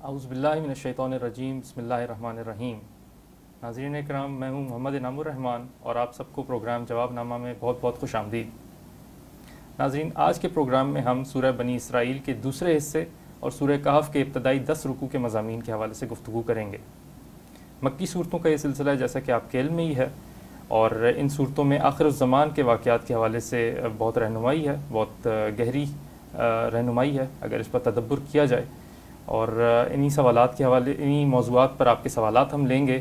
اعوذ باللہ من الشیطان الرجیم، بسم اللہ الرحمن الرحیم۔ ناظرین اکرام، میں ہوں محمد انعام الرحمن اور آپ سب کو پروگرام جواب نامہ میں بہت بہت خوش آمدید۔ ناظرین، آج کے پروگرام میں ہم سورہ بنی اسرائیل کے دوسرے حصے اور سورہ کہف کے ابتدائی 10 رکوع کے مضامین کے حوالے سے گفتگو کریں گے۔ مکی صورتوں کا یہ سلسلہ جیسا کہ آپ کے علم میں ہی ہے، اور ان صورتوں میں آخر الزمان کے واقعات کے حوالے سے بہت رہنمائی ہے، بہت گہری رہنمائی ہے اگر اس پر تدبر کیا جائے، اور انہی سوالات کے حوالے، انہی موضوعات پر آپ کے سوالات ہم لیں گے۔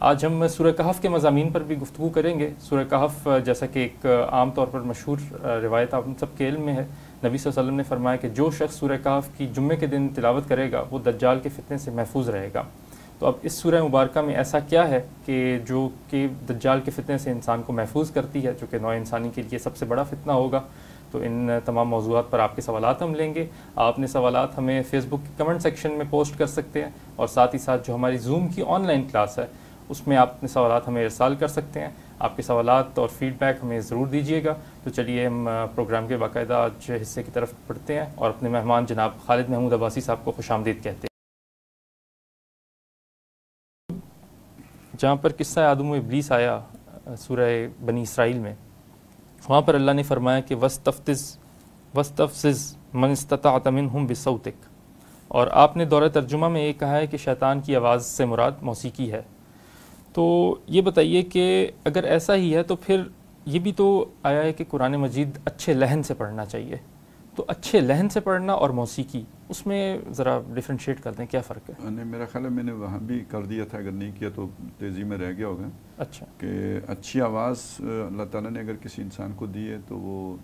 آج ہم سورہ کہف کے مضامین پر بھی گفتگو کریں گے۔ سورہ کہف جیسا کہ ایک عام طور پر مشہور روایت آپ سب کے علم میں ہے، نبی صلی اللہ علیہ وسلم نے فرمایا کہ جو شخص سورہ کہف کی جمعے کے دن تلاوت کرے گا وہ دجال کے فتنے سے محفوظ رہے گا۔ تو اب اس سورہ مبارکہ میں ایسا کیا ہے کہ جو کہ دجال کے فتنے سے انسان کو محفوظ کرتی ہے، جو کہ نوع انسانی کے لیے سب سے بڑا فتنہ ہوگا؟ تو ان تمام موضوعات پر آپ کے سوالات ہم لیں گے۔ آپ نے سوالات ہمیں فیس بک کے کمنٹ سیکشن میں پوسٹ کر سکتے ہیں، اور ساتھ ہی ساتھ جو ہماری زوم کی آن لائن کلاس ہے اس میں آپ اپنے سوالات ہمیں ارسال کر سکتے ہیں۔ آپ کے سوالات اور فیڈ بیک ہمیں ضرور دیجیے گا۔ تو چلیے ہم پروگرام کے باقاعدہ آج حصے کی طرف بڑھتے ہیں اور اپنے مہمان جناب خالد محمود عباسی صاحب کو خوش آمدید کہتے ہیں۔ جہاں پر قصہ آدم و ابلیس آیا سورہ بنی اسرائیل میں، وہاں پر اللہ نے فرمایا کہ وَاسْتَفْزِزْ مَنِ اسْتَطَعْتَ مِنْهُمْ بِصَوْتِكَ، اور آپ نے دورہ ترجمہ میں یہ کہا ہے کہ شیطان کی آواز سے مراد موسیقی ہے۔ تو یہ بتائیے کہ اگر ایسا ہی ہے تو پھر یہ بھی تو آیا ہے کہ قرآن مجید اچھے لحن سے پڑھنا چاہیے، تو اچھے لحن سے پڑھنا اور موسیقی، اس میں ذرا ڈیفرینشیٹ کر دیں، کیا فرق ہے؟ میرا خیال ہے میں نے وہاں بھی کر دیا تھا، اگر نہیں کیا تو تیزی میں رہ گیا ہوگا۔ اچھا، کہ اچھی آواز اللہ تعالیٰ نے اگر کسی انسان کو دی ہے تو وہ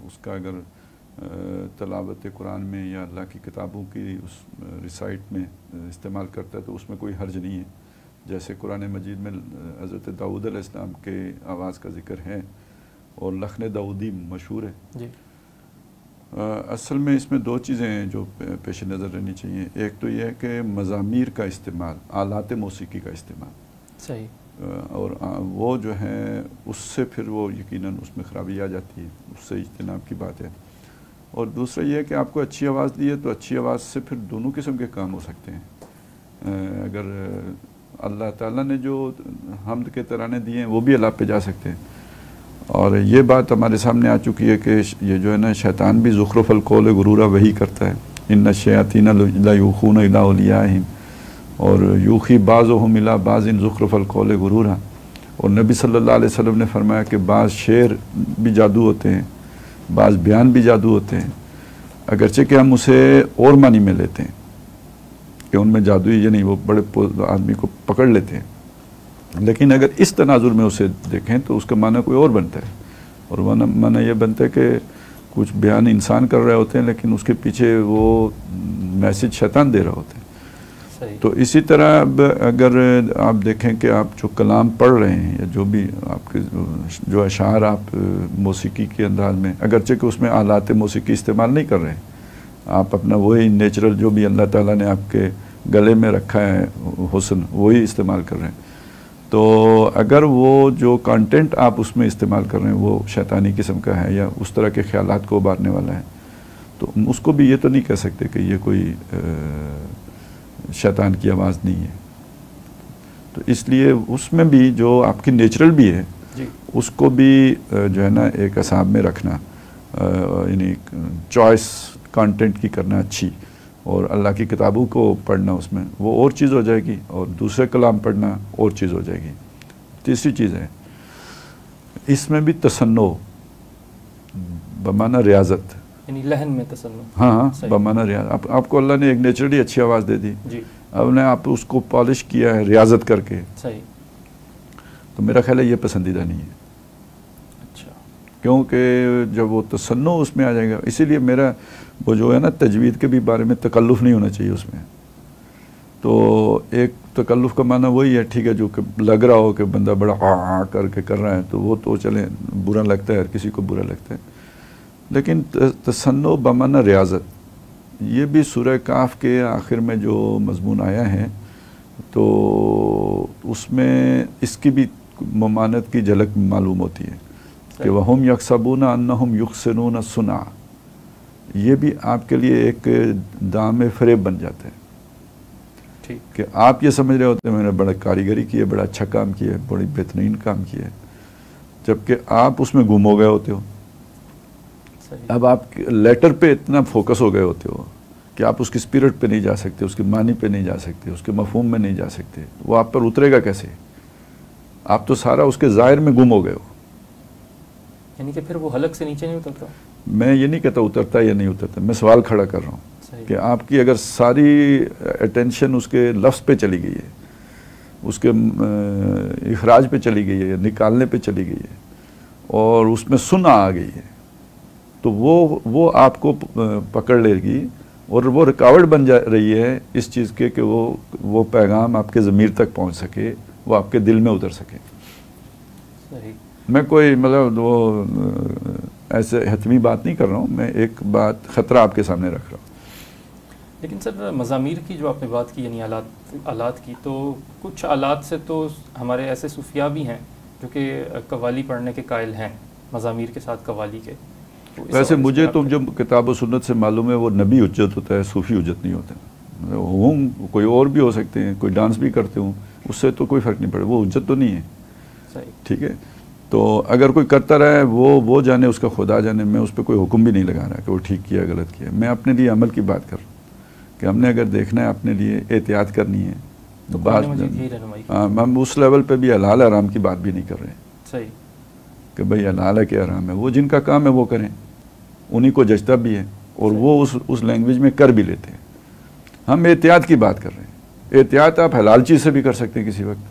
اس کا اگر تلاوت قرآن میں یا اللہ کی کتابوں کی اس ریسائٹ میں استعمال کرتا ہے تو اس میں کوئی حرج نہیں ہے۔ جیسے قرآن مجید میں حضرت داؤد علیہ السلام کے آواز کا ذکر ہے اور لخن داؤدی مشہور ہے جی۔ اصل میں اس میں دو چیزیں ہیں جو پیش نظر رہنی چاہیے۔ ایک تو یہ ہے کہ مزامیر کا استعمال، آلات موسیقی کا استعمال صحیح، اور وہ جو ہے اس سے پھر وہ یقیناً اس میں خرابی آ جاتی ہے، اس سے اجتناب کی بات ہے۔ اور دوسرا یہ ہے کہ آپ کو اچھی آواز دی ہے تو اچھی آواز سے پھر دونوں قسم کے کام ہو سکتے ہیں۔ اگر اللہ تعالیٰ نے جو حمد کے ترانے دیے ہیں وہ بھی اللہ پہ جا سکتے ہیں، اور یہ بات ہمارے سامنے آ چکی ہے کہ یہ جو ہے نا شیطان بھی زخرف القول غرورا وہی کرتا ہے، ان الشیاطین لیوخون الی اولیاءہم، اور یوخی بعضهم الی بعض زخرف القول غرورا۔ اور نبی صلی اللہ علیہ وسلم نے فرمایا کہ بعض شعر بھی جادو ہوتے ہیں، بعض بیان بھی جادو ہوتے ہیں، اگرچہ کہ ہم اسے اور معنی میں لیتے ہیں کہ ان میں جادوئی یہ نہیں، وہ بڑے آدمی کو پکڑ لیتے ہیں، لیکن اگر اس تناظر میں اسے دیکھیں تو اس کا معنی کوئی اور بنتا ہے، اور معنی یہ بنتا ہے کہ کچھ بیان انسان کر رہے ہوتے ہیں لیکن اس کے پیچھے وہ میسج شیطان دے رہا ہوتا ہے۔ تو اسی طرح اب اگر آپ دیکھیں کہ آپ جو کلام پڑھ رہے ہیں یا جو بھی آپ کے جو اشعار آپ موسیقی کے انداز میں، اگرچہ کہ اس میں آلات موسیقی استعمال نہیں کر رہے ہیں، آپ اپنا وہی نیچرل جو بھی اللہ تعالیٰ نے آپ کے گلے میں رکھا ہے حسن وہی استعمال کر رہے ہیں، تو اگر وہ جو کانٹینٹ آپ اس میں استعمال کر رہے ہیں وہ شیطانی قسم کا ہے یا اس طرح کے خیالات کو ابھارنے والا ہے، تو اس کو بھی یہ تو نہیں کہہ سکتے کہ یہ کوئی شیطان کی آواز نہیں ہے۔ تو اس لیے اس میں بھی جو آپ کی نیچرل بھی ہے اس کو بھی جو ہے نا ایک اعصاب میں رکھنا، یعنی چوائس کانٹینٹ کی کرنا اچھی، اور اللہ کی کتابوں کو پڑھنا اس میں وہ اور چیز ہو جائے گی، اور دوسرے کلام پڑھنا اور چیز ہو جائے گی۔ تیسری چیز ہے اس میں بھی تصنع بمعنی ریاضت، یعنی لہن میں تصنع، ہاں بمعنی ریاضت۔ آپ کو اللہ نے ایک نیچرلی اچھی آواز دے دی، اب نے آپ اس کو پالش کیا ہے ریاضت کر کے، صحیح، تو میرا خیال ہے یہ پسندیدہ نہیں ہے۔ اچھا، کیونکہ جب وہ تصنع اس میں آ جائے گا، اسی لیے میرا وہ جو ہے نا تجوید کے بھی بارے میں تکلف نہیں ہونا چاہیے اس میں۔ تو ایک تکلف کا معنی وہی ہے، ٹھیک ہے، جو کہ لگ رہا ہو کہ بندہ بڑا آ کر کے کر رہا ہے تو وہ تو چلیں برا لگتا ہے، ہر کسی کو برا لگتا ہے، لیکن تصنع بمعنی ریاضت، یہ بھی سورہ کہف کے آخر میں جو مضمون آیا ہے تو اس میں اس کی بھی ممانعت کی جھلک معلوم ہوتی ہے کہ وَهُمْ يَحْسَبُونَ أَنَّهُمْ يُحْسِنُونَ صُنْعًا، یہ بھی آپ کے لیے ایک دام فریب بن جاتا ہے کہ آپ یہ سمجھ رہے ہوتے ہیں میں نے بڑا کاریگری کی ہے، بڑا اچھا کام کیا ہے، بڑی بہترین کام کیا ہے، جبکہ آپ اس میں گم ہو گئے ہوتے ہو. اب آپ لیٹر پہ اتنا فوکس ہو گئے ہوتے ہو کہ آپ اس کی اسپرٹ پہ نہیں جا سکتے، اس کے معنی پہ نہیں جا سکتے، اس کے مفہوم میں نہیں جا سکتے. وہ آپ پر اترے گا کیسے؟ آپ تو سارا اس کے ظاہر میں گم ہو گئے ہو. یعنی کہ پھر وہ حلق سے نیچے نہیں اترتا؟ میں یہ نہیں کہتا اترتا یا نہیں اترتا، میں سوال کھڑا کر رہا ہوں کہ آپ کی اگر ساری اٹینشن اس کے لفظ پہ چلی گئی ہے، اس کے اخراج پہ چلی گئی ہے، نکالنے پہ چلی گئی ہے، اور اس میں سنا آ گئی ہے، تو وہ آپ کو پکڑ لے گی، اور وہ رکاوٹ بن جا رہی ہے اس چیز کے کہ وہ پیغام آپ کے ضمیر تک پہنچ سکے، وہ آپ کے دل میں اتر سکے. صحیح. میں کوئی مطلب وہ ایسے حتمی بات نہیں کر رہا ہوں، میں ایک بات خطرہ آپ کے سامنے رکھ رہا ہوں. لیکن سر مزامیر کی جو آپ نے بات کی، یعنی آلات کی، تو کچھ آلات سے تو ہمارے ایسے صوفیاء بھی ہیں جو کہ قوالی پڑھنے کے قائل ہیں، مزامیر کے ساتھ قوالی کے. ویسے مجھے تو جو کتاب و سنت سے معلوم ہے وہ نبی حجت ہوتا ہے، صوفی حجت نہیں ہوتا. کوئی اور بھی ہو سکتے ہیں، کوئی ڈانس بھی کرتے ہوں، اس سے تو کوئی فرق نہیں پڑے، وہ حجت تو نہیں ہے. صحیح. ٹھیک ہے. تو اگر کوئی کرتا رہے وہ جانے، اس کا خدا جانے. میں اس پہ کوئی حکم بھی نہیں لگا رہا کہ وہ ٹھیک کیا غلط کیا. میں اپنے لیے عمل کی بات کر رہا ہوں کہ ہم نے اگر دیکھنا ہے، اپنے لیے احتیاط کرنی ہے تو بات ہم اس لیول پہ بھی حلال حرام کی بات بھی نہیں کر رہے ہیں. صحیح. کہ بھئی حلال ہے کہ حرام ہے، وہ جن کا کام ہے وہ کریں، انہی کو جچتا بھی ہے، اور وہ اس لینگویج میں کر بھی لیتے ہیں. ہم احتیاط کی بات کر رہے ہیں. احتیاط آپ حلال چیز سے بھی کر سکتے ہیں. کسی وقت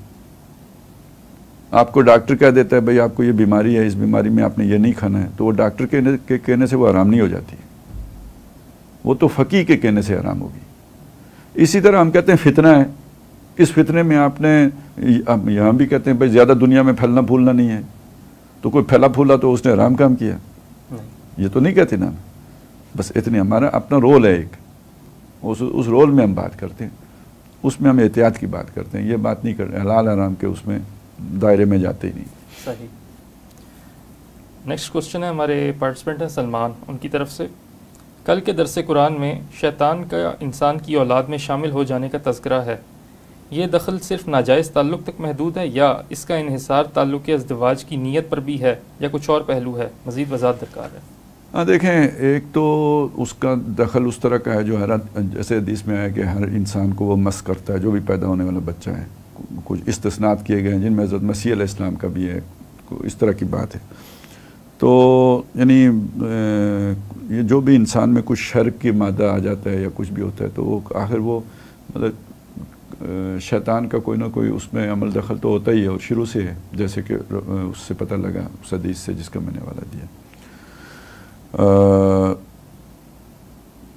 آپ کو ڈاکٹر کہہ دیتا ہے بھئی آپ کو یہ بیماری ہے، اس بیماری میں آپ نے یہ نہیں کھانا ہے، تو وہ ڈاکٹر کے کہنے سے وہ حرام نہیں ہو جاتی، وہ تو فقیہ کے کہنے سے حرام ہوگی. اسی طرح ہم کہتے ہیں فتنہ ہے، اس فتنے میں آپ نے یہاں بھی کہتے ہیں بھئی زیادہ دنیا میں پھیلنا پھولنا نہیں ہے، تو کوئی پھیلا پھولا تو اس نے حرام کام کیا. یہ تو نہیں کہتے نا. بس اتنی ہمارا اپنا رول ہے ایک، اس رول میں ہم بات کرتے ہیں، اس میں ہم احتیاط کی بات کرتے ہیں. یہ بات نہیں کرتے حلال حرام کے اس میں دائرے میں جاتے ہی نہیں. صحیح. نیکسٹ کوسچن ہے ہمارے پارٹیسپینٹ ہیں سلمان، ان کی طرف سے. کل کے درس قرآن میں شیطان کا انسان کی اولاد میں شامل ہو جانے کا تذکرہ ہے. یہ دخل صرف ناجائز تعلق تک محدود ہے یا اس کا انحصار تعلق ازدواج کی نیت پر بھی ہے یا کچھ اور پہلو ہے؟ مزید وضاحت درکار ہے. ہاں دیکھیں، ایک تو اس کا دخل اس طرح کا ہے جو جیسے حدیث میں آیا کہ ہر انسان کو وہ مس کرتا ہے، جو بھی پیدا ہونے والا بچہ ہے. کچھ استثناءات کیے گئے ہیں جن میں حضرت مسیح علیہ السلام کا بھی ہے، اس طرح کی بات ہے. تو یعنی یہ جو بھی انسان میں کچھ شر کی مادہ آ جاتا ہے یا کچھ بھی ہوتا ہے تو وہ آخر وہ مطلب شیطان کا کوئی نہ کوئی اس میں عمل دخل تو ہوتا ہی ہے، اور شروع سے ہے، جیسے کہ اس سے پتہ لگا اس حدیث سے جس کا میں نے حوالہ دیا.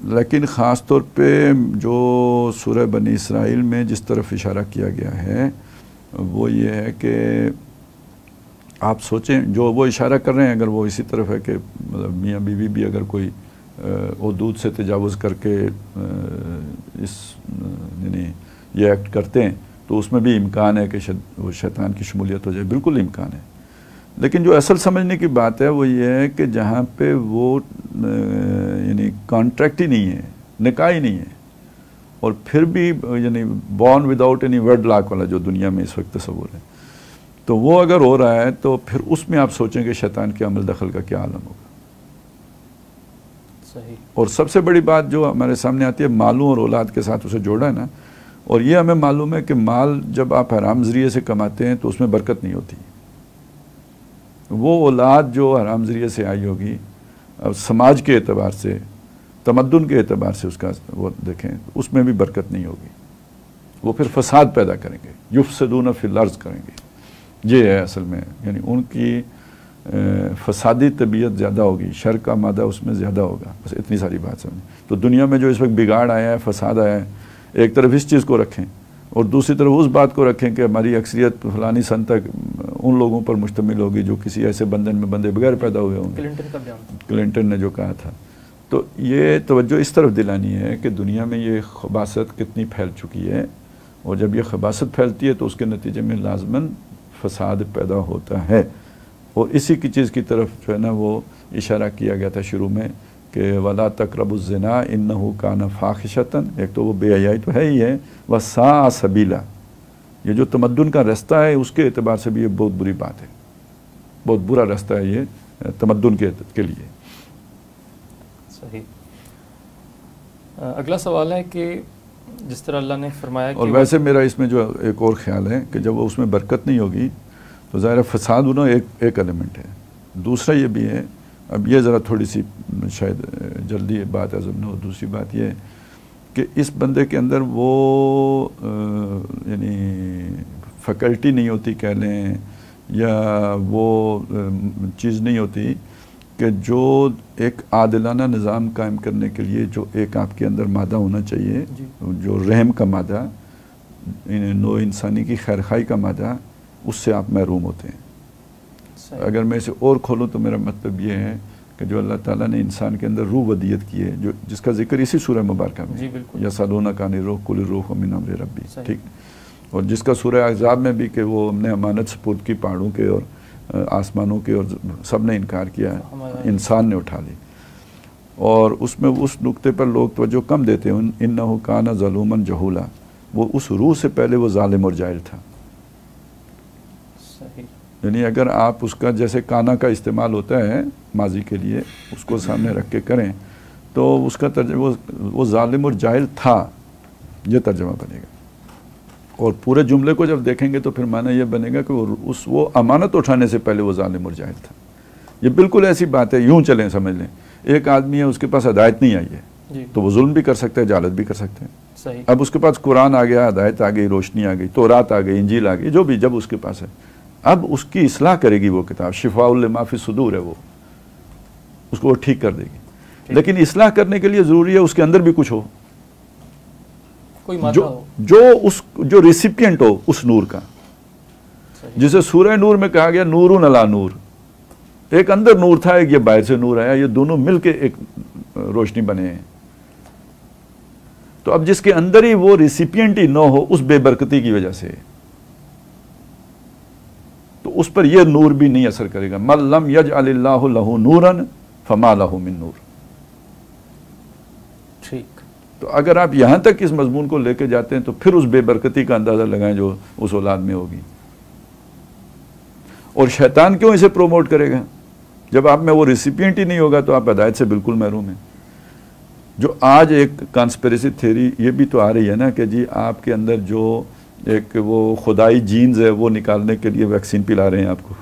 لیکن خاص طور پہ جو سورہ بنی اسرائیل میں جس طرف اشارہ کیا گیا ہے وہ یہ ہے کہ آپ سوچیں جو وہ اشارہ کر رہے ہیں اگر وہ اسی طرف ہے کہ مطلب میاں بیوی بھی اگر کوئی حدود سے تجاوز کر کے یعنی یہ ایکٹ کرتے ہیں تو اس میں بھی امکان ہے کہ وہ شیطان کی شمولیت ہو جائے. بالکل امکان ہے. لیکن جو اصل سمجھنے کی بات ہے وہ یہ ہے کہ جہاں پہ وہ یعنی کانٹریکٹ ہی نہیں ہے، نکاح ہی نہیں ہے، اور پھر بھی یعنی born without any wedlock والا جو دنیا میں اس وقت تصور ہے، تو وہ اگر ہو رہا ہے تو پھر اس میں آپ سوچیں کہ شیطان کے عمل دخل کا کیا عالم ہوگا. صحیح. اور سب سے بڑی بات جو ہمارے سامنے آتی ہے مالوں اور اولاد کے ساتھ اسے جوڑا ہے نا، اور یہ ہمیں معلوم ہے کہ مال جب آپ حرام ذریعے سے کماتے ہیں تو اس میں برکت نہیں ہوتی. وہ اولاد جو حرام ذریعے سے آئی ہوگی، اب سماج کے اعتبار سے، تمدن کے اعتبار سے اس کا وہ دیکھیں اس میں بھی برکت نہیں ہوگی. وہ پھر فساد پیدا کریں گے، یفسدون فی الارض کریں گے. یہ ہے اصل میں، یعنی ان کی فسادی طبیعت زیادہ ہوگی، شر کا مادہ اس میں زیادہ ہوگا. بس اتنی ساری بات سمجھیں. تو دنیا میں جو اس وقت بگاڑ آیا ہے، فساد آیا ہے، ایک طرف اس چیز کو رکھیں اور دوسری طرف اس بات کو رکھیں کہ ہماری اکثریت فلانی سن تک ان لوگوں پر مشتمل ہوگی جو کسی ایسے بندن میں بندے بغیر پیدا ہوئے ہوں گے. کلنٹن نے جو کہا تھا. تو یہ توجہ اس طرف دلانی ہے کہ دنیا میں یہ خباثت کتنی پھیل چکی ہے، اور جب یہ خباثت پھیلتی ہے تو اس کے نتیجے میں لازماً فساد پیدا ہوتا ہے. اور اسی کی چیز کی طرف جو ہے نا وہ اشارہ کیا گیا تھا شروع میں کہ ولا تقربوا الزنا انہ کان فاحشۃ، ایک تو وہ بے حیائی تو ہے ہی ہے، وساء سبیلا، یہ جو تمدن کا راستہ ہے اس کے اعتبار سے بھی یہ بہت بری بات ہے، بہت برا راستہ ہے یہ تمدن کے لیے۔ صحیح۔ اگلا سوال ہے کہ جس طرح اللہ نے فرمایا کہ اور ویسے میرا اس میں جو ایک اور خیال ہے کہ جب اس میں برکت نہیں ہوگی تو ظاہر فساد ہونا ایک ایلیمنٹ ہے، دوسرا یہ بھی ہے، اب یہ ذرا تھوڑی سی شاید جلدی بات عزم نہ ہو، دوسری بات یہ ہے کہ اس بندے کے اندر وہ یعنی فیکلٹی نہیں ہوتی کہہ لیں، یا وہ چیز نہیں ہوتی کہ جو ایک عادلانہ نظام قائم کرنے کے لیے جو ایک آپ کے اندر مادہ ہونا چاہیے، جو رحم کا مادہ، نوع انسانی کی خیرخواہی کا مادہ، اس سے آپ محروم ہوتے ہیں۔ اگر میں اسے اور کھولوں تو میرا مطلب یہ ہے کہ جو اللہ تعالیٰ نے انسان کے اندر روح ودیت کی ہے، جو جس کا ذکر اسی سورہ مبارکہ میں یسألونک عن الروح قل الروح من امر ربی، ٹھیک، اور جس کا سورہ احزاب میں بھی کہ وہ ہم نے امانت سپرد کی پہاڑوں کے اور آسمانوں کے، اور سب نے انکار کیا ہے، انسان نے اٹھا لی، اور اس میں اس نقطے پر لوگ توجہ کم دیتے ہیں، انہ کان ظلوما جہولا، وہ اس روح سے پہلے وہ ظالم اور جاہل تھا۔ یعنی اگر آپ اس کا جیسے کانا کا استعمال ہوتا ہے ماضی کے لیے، اس کو سامنے رکھ کے کریں تو اس کا ترجمہ وہ ظالم اور جاہل تھا، یہ ترجمہ بنے گا، اور پورے جملے کو جب دیکھیں گے تو پھر معنی یہ بنے گا کہ وہ امانت اٹھانے سے پہلے وہ ظالم اور جاہل تھا۔ یہ بالکل ایسی بات ہے، یوں چلیں سمجھ لیں، ایک آدمی ہے اس کے پاس ہدایت نہیں آئی ہے تو وہ ظلم بھی کر سکتا ہے، جہالت بھی کر سکتے ہیں۔ اب اس کے پاس قرآن آ گیا، ہدایت آ گئی، روشنی آ گئی، تورات آ گئی، انجیل آ گئی، جو بھی جب اس کے پاس ہے، اب اس کی اصلاح کرے گی وہ کتاب، شفاء لما فی الصدور ہے، وہ اس کو وہ ٹھیک کر دے گی، لیکن اصلاح کرنے کے لیے ضروری ہے اس کے اندر بھی کچھ ہو، جو ریسیپینٹ ہو اس نور کا، جسے سورہ نور میں کہا گیا نور علی نور، ایک اندر نور تھا، ایک یہ باہر سے نور آیا، یہ دونوں مل کے ایک روشنی بنے ہیں۔ تو اب جس کے اندر ہی وہ ریسیپینٹ ہی نہ ہو اس بے برکتی کی وجہ سے، تو اس پر یہ نور بھی نہیں اثر کرے گا۔ من لم یجعل اللہ لہ نورا فما لہ من نور۔ ٹھیک، تو اگر آپ یہاں تک اس مضمون کو لے کے جاتے ہیں تو پھر اس بے برکتی کا اندازہ لگائیں جو اس اولاد میں ہوگی۔ اور شیطان کیوں اسے پروموٹ کرے گا؟ جب آپ میں وہ ریسیپینٹ ہی نہیں ہوگا تو آپ ہدایت سے بالکل محروم ہیں۔ جو آج ایک کانسپریسی تھیوری یہ بھی تو آ رہی ہے نا کہ جی آپ کے اندر جو ایک وہ خدائی جینز ہے وہ نکالنے کے لیے ویکسین پلا رہے ہیں آپ کو،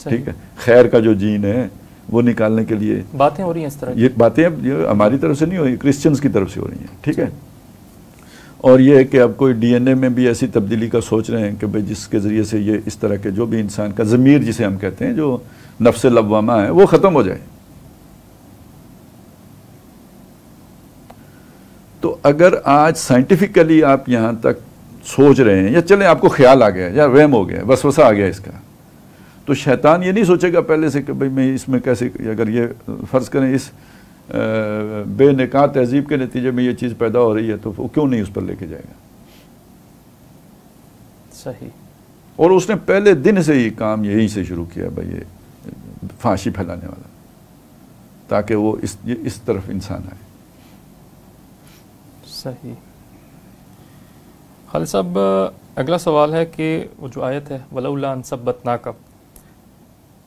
ٹھیک ہے، خیر کا جو جین ہے وہ نکالنے کے لیے باتیں ہو رہی ہیں اس طرح، یہ باتیں یہ ہماری طرف سے نہیں ہو رہی، کرسچنز کی طرف سے ہو رہی ہیں، ٹھیک ہے۔ اور یہ ہے کہ اب کوئی ڈی این اے میں بھی ایسی تبدیلی کا سوچ رہے ہیں کہ بھئی جس کے ذریعے سے یہ اس طرح کے جو بھی انسان کا ضمیر جسے ہم کہتے ہیں جو نفس لوامہ ہے وہ ختم ہو جائے۔ تو اگر آج سائنٹیفکلی آپ یہاں تک سوچ رہے ہیں، یا چلیں آپ کو خیال آ گیا یا وہم ہو گیا، وسوسہ آ گیا اس کا، تو شیطان یہ نہیں سوچے گا پہلے سے کہ بھئی میں اس میں کیسے، اگر یہ فرض کریں اس بے نکاح تہذیب کے نتیجے میں یہ چیز پیدا ہو رہی ہے تو وہ کیوں نہیں اس پر لے کے جائے گا۔ صحیح۔ اور اس نے پہلے دن سے ہی کام یہیں سے شروع کیا بھئی یہ فحاشی پھیلانے والا، تاکہ وہ اس طرف انسان آئے۔ صحیح۔ خالد صاحب اگلا سوال ہے کہ وہ جو آیت ہے وَلَوْلَا أَن ثَبَّتْنَاكَ،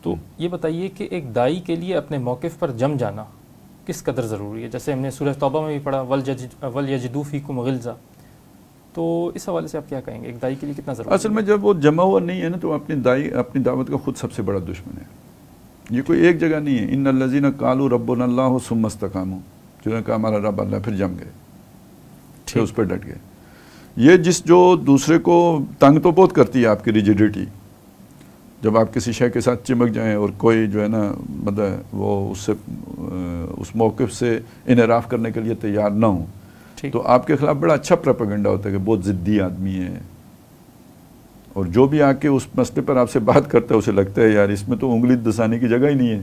تو یہ بتائیے کہ ایک دائی کے لیے اپنے موقف پر جم جانا کس قدر ضروری ہے؟ جیسے ہم نے سورہ توبہ میں بھی پڑھا وَلْيَجِدُوا فِيكُمْ غِلْظَةً، تو اس حوالے سے آپ کیا کہیں گے ایک دائی کے لیے کتنا ضروری ہے؟ اصل میں جب وہ جمع ہوا نہیں ہے نا تو اپنی دعوت کا خود سب سے بڑا دشمن ہے۔ یہ کوئی ایک جگہ نہیں ہے، ان الذین قالوا ربنا اللہ ثم استقاموا، جنہوں نے کہا ہمارا رب اللہ، پھر جم گئے، پھر اس پہ ڈٹ گئے۔ یہ جو دوسرے کو تنگ تو بہت کرتی ہے آپ کی ریجیڈیٹی، جب آپ کسی شے کے ساتھ چمک جائیں اور کوئی جو ہے نا مطلب وہ اس موقف سے انحراف کرنے کے لیے تیار نہ ہوں، تو آپ کے خلاف بڑا اچھا پروپیگنڈا ہوتا ہے کہ بہت ضدی آدمی ہے، اور جو بھی آ کے اس مسئلے پر آپ سے بات کرتا ہے اسے لگتا ہے یار اس میں تو انگلی دسانے کی جگہ ہی نہیں ہے،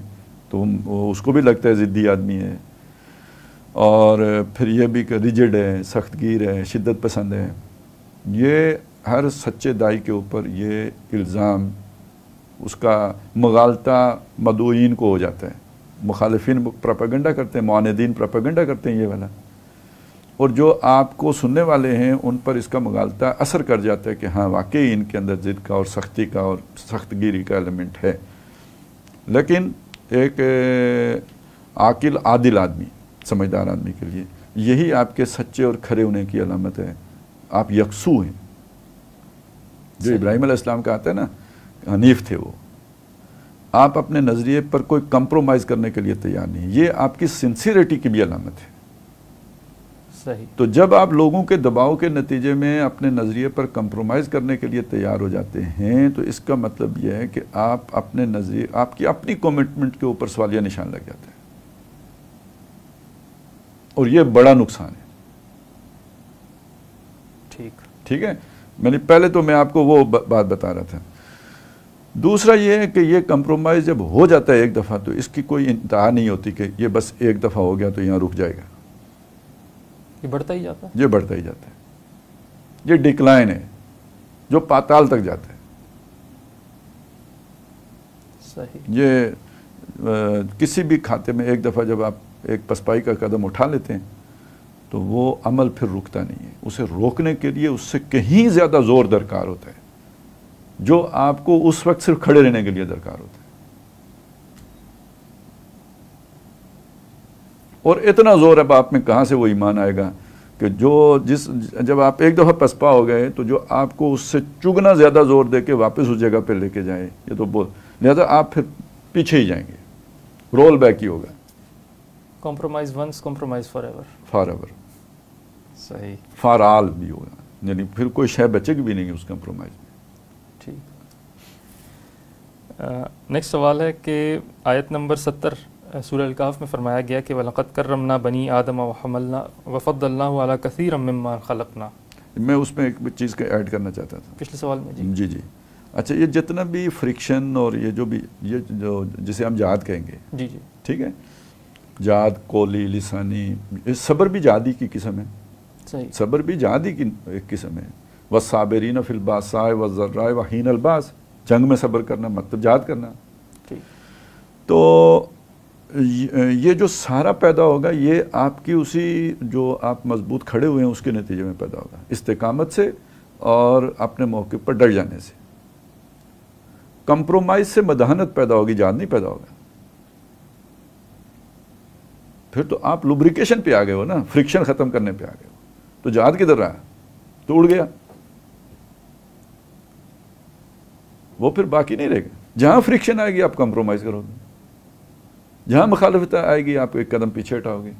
تو اس کو بھی لگتا ہے ضدی آدمی ہے۔ اور پھر یہ بھی کہ ریجڈ ہے، سخت گیر ہے، شدت پسند ہے۔ یہ ہر سچے دائی کے اوپر یہ الزام اس کا مغالطہ مدعوین کو ہو جاتا ہے مخالفین پروپیگنڈا کرتے ہیں، معاندین پروپیگنڈا کرتے ہیں یہ والا، اور جو آپ کو سننے والے ہیں ان پر اس کا مغالطہ اثر کر جاتا ہے کہ ہاں واقعی ان کے اندر ضد کا اور سختی کا اور سخت گیری کا ایلیمنٹ ہے۔ لیکن ایک عاقل عادل آدمی، سمجھدار آدمی کے لیے یہی آپ کے سچے اور کھرے ہونے کی علامت ہے، آپ یکسو ہیں۔ جو ابراہیم علیہ السلام کا آتا ہے نا، حنیف تھے وہ، آپ اپنے نظریے پر کوئی کمپرومائز کرنے کے لیے تیار نہیں، یہ آپ کی سنسیریٹی کی بھی علامت ہے۔ صحیح۔ تو جب آپ لوگوں کے دباؤ کے نتیجے میں اپنے نظریے پر کمپرومائز کرنے کے لیے تیار ہو جاتے ہیں تو اس کا مطلب یہ ہے کہ آپ اپنے نظریے، آپ کی اپنی کمٹمنٹ کے اوپر سوالیہ نشان لگ جاتے ہیں، اور یہ بڑا نقصان ہے۔ ٹھیک ہے، میں نے پہلے تو میں آپ کو وہ بات بتا رہا تھا۔ دوسرا یہ ہے کہ یہ کمپرومائز جب ہو جاتا ہے ایک دفعہ تو اس کی کوئی انتہا نہیں ہوتی کہ یہ بس ایک دفعہ ہو گیا تو یہاں رک جائے گا، یہ بڑھتا ہی جاتا ہے، یہ بڑھتا ہی جاتا ہے، یہ ڈکلائن ہے جو پاتال تک جاتا ہے۔ صحیح۔ یہ کسی بھی کھاتے میں ایک دفعہ جب آپ ایک پسپائی کا قدم اٹھا لیتے ہیں تو وہ عمل پھر رکتا نہیں ہے، اسے روکنے کے لیے اس سے کہیں زیادہ زور درکار ہوتا ہے جو آپ کو اس وقت صرف کھڑے رہنے کے لیے درکار ہوتا ہے، اور اتنا زور اب آپ میں کہاں سے وہ ایمان آئے گا کہ جب آپ ایک دفعہ پسپا ہو گئے تو جو آپ کو اس سے چگنا زیادہ زور دے کے واپس اس جگہ پہ لے کے جائے، یہ تو لہذا آپ پھر پیچھے ہی جائیں گے، رول بیک ہی ہوگا۔ Compromise once, compromise forever. Forever, صحیح، فار آل بھی ہوگا، یعنی پھر کوئی شے بچے گی بھی نہیں اس کمپرومائز میں۔ ٹھیک۔ نیکسٹ سوال ہے کہ آیت نمبر 70 سورہ الکہف میں فرمایا گیا کہ وَلَقَدْ كَرَّمْنَا بَنِي آدَمَ وَفَضَّلْنَاهُ عَلَى كَثِيرٍ مِّمَّا خَلَقْنَا۔ میں اس میں ایک چیز کا ایڈ کرنا چاہتا تھا پچھلے سوال میں۔ جی جی، اچھا، یہ جتنا بھی فرکشن اور یہ جو بھی جو جسے ہم جہاد کہیں گے، جی جی، ٹھیک ہے، جہاد قولی لسانی، صبر بھی جہادی کی قسم ہے، صحیح، صبر بھی جہادی کی ایک قسم ہے۔ وَالصَّابِرِينَ فِي الْبَأْسَاءِ وَالضَّرَّاءِ وَحِينَ الْبَأْسِ، جنگ میں صبر کرنا مطلب جہاد کرنا۔ تو یہ جو سارا پیدا ہوگا یہ آپ کی اسی جو آپ مضبوط کھڑے ہوئے ہیں اس کے نتیجے میں پیدا ہوگا، استقامت سے اور اپنے موقع پر ڈٹ جانے سے۔ کمپرومائز سے مداحنت پیدا ہوگی، جہاد نہیں پیدا ہوگا۔ پھر تو آپ لوبریکیشن پہ آ گئے ہو نا، فرکشن ختم کرنے پہ آ گئے ہو، تو جہاد کدھر رہا؟ تو اڑ گیا، وہ پھر باقی نہیں رہے گا۔ جہاں فرکشن آئے گی آپ کمپرومائز کرو گے، جہاں مخالفت آئے گی آپ ایک قدم پیچھے ہٹاؤ گے،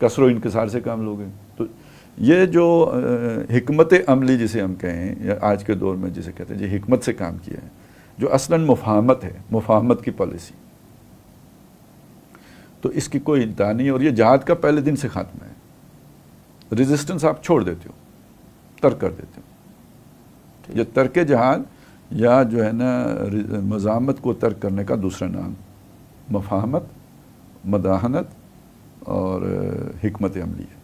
کسر و انکسار سے کام لوگے۔ تو یہ جو حکمت عملی جسے ہم کہیں، یا آج کے دور میں جسے کہتے ہیں یہ حکمت سے کام کیا ہے، جو اصلاً مفاہمت ہے، مفاہمت کی پالیسی، تو اس کی کوئی انتہا نہیں ہے، اور یہ جہاد کا پہلے دن سے خاتمہ ہے۔ ریزسٹنس آپ چھوڑ دیتے ہو، ترک کر دیتے ہو۔ یہ ترک جہاد یا جو ہے نا مزاحمت کو ترک کرنے کا دوسرا نام مفاہمت، مداحنت اور حکمت عملی ہے۔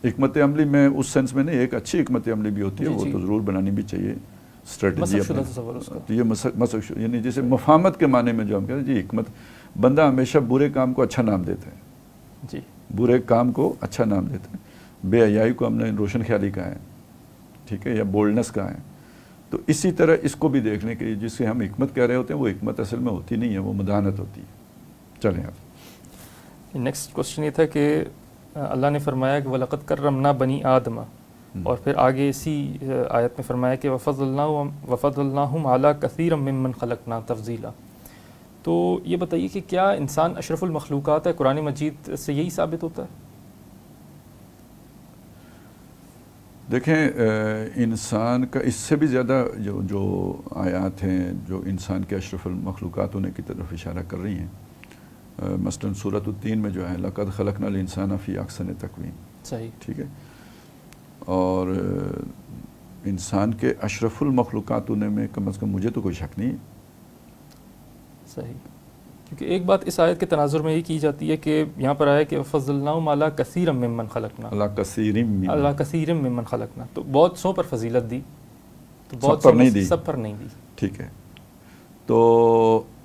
حکمت عملی میں اس سینس میں نہیں، ایک اچھی حکمت عملی بھی ہوتی ہے، وہ تو ضرور بنانی بھی چاہیے، اسٹریٹجی تو یہ مسق، یعنی جیسے مفاہمت کے معنی میں جو ہم کہتے ہیں جی حکمت، بندہ ہمیشہ برے کام کو اچھا نام دیتا ہے، جی برے کام کو اچھا نام دیتا ہے، بے حیائی کو ہم نے روشن خیالی کہا ہے، ٹھیک ہے، یا بولڈنس کہا ہے۔ تو اسی طرح اس کو بھی دیکھنے کے جس سے ہم حکمت کہہ رہے ہوتے ہیں وہ حکمت اصل میں ہوتی نہیں ہے، وہ مداحنت ہوتی ہے۔ چلیں آپ نیکسٹ کوشچن یہ تھا کہ اللہ نے فرمایا کہ وَلَقَدْ كَرَّمْنَا بَنِي آدَمَ، اور پھر آگے اسی آیت میں فرمایا کہ وَفَضَّلْنَاهُمْ عَلَى كَثِيرٍ مِّمَّنْ خَلَقْنَا تَفْضِيلًا۔ تو یہ بتائیے کہ کیا انسان اشرف المخلوقات ہے؟ قرآن مجید سے یہی ثابت ہوتا ہے؟ دیکھیں، انسان کا اس سے بھی زیادہ جو آیات ہیں جو انسان کے اشرف المخلوقات ہونے کی طرف اشارہ کر رہی ہیں، مثلاً سورۃ التین میں جو ہے لَقَدْ خَلَقْنَا الْإِنسَانَ فِي أَحْسَنِ تَقْوِيمٍ، صحیح، ٹھیک ہے، اور انسان کے اشرف المخلوقات ہونے میں کم از کم مجھے تو کوئی شک نہیں ہے۔ صحیح، کیونکہ ایک بات اس آیت کے تناظر میں یہ کی جاتی ہے کہ یہاں پر آیا کہ فضلناہم علی کثیر ممن خلقنا، علی کثیر ممن خلقنا، تو بہت سو پر فضیلت دی، تو بہت سب پر نہیں دی، سب پر نہیں دی، ٹھیک ہے۔ تو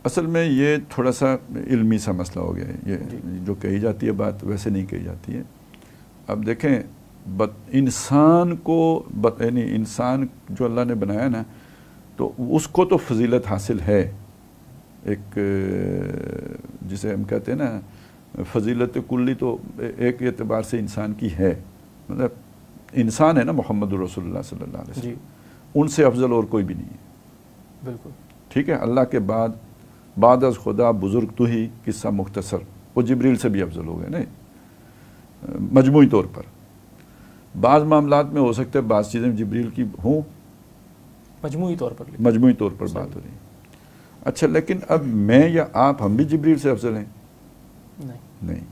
اصل میں یہ تھوڑا سا علمی سا مسئلہ ہو گیا ہے. یہ جو کہی جاتی ہے بات ویسے نہیں کہی جاتی ہے. اب دیکھیں انسان کو یعنی انسان جو اللہ نے بنایا نا تو اس کو تو فضیلت حاصل ہے. ایک جسے ہم کہتے ہیں نا فضیلت کلی تو ایک اعتبار سے انسان کی ہے. مطلب انسان ہے نا محمد رسول اللہ صلی اللہ علیہ وسلم, ان سے افضل اور کوئی بھی نہیں ہے. بالکل ٹھیک ہے. اللہ کے بعد از خدا بزرگ تو ہی قصہ مختصر, وہ جبریل سے بھی افضل ہو گئے نہیں مجموعی طور پر. بعض معاملات میں ہو سکتا ہے بعض چیزیں جبریل کی ہوں, مجموعی طور پر بات ہو رہی ہے. اچھا لیکن اب میں یا آپ ہم بھی جبریل سے افضل ہیں؟ نہیں.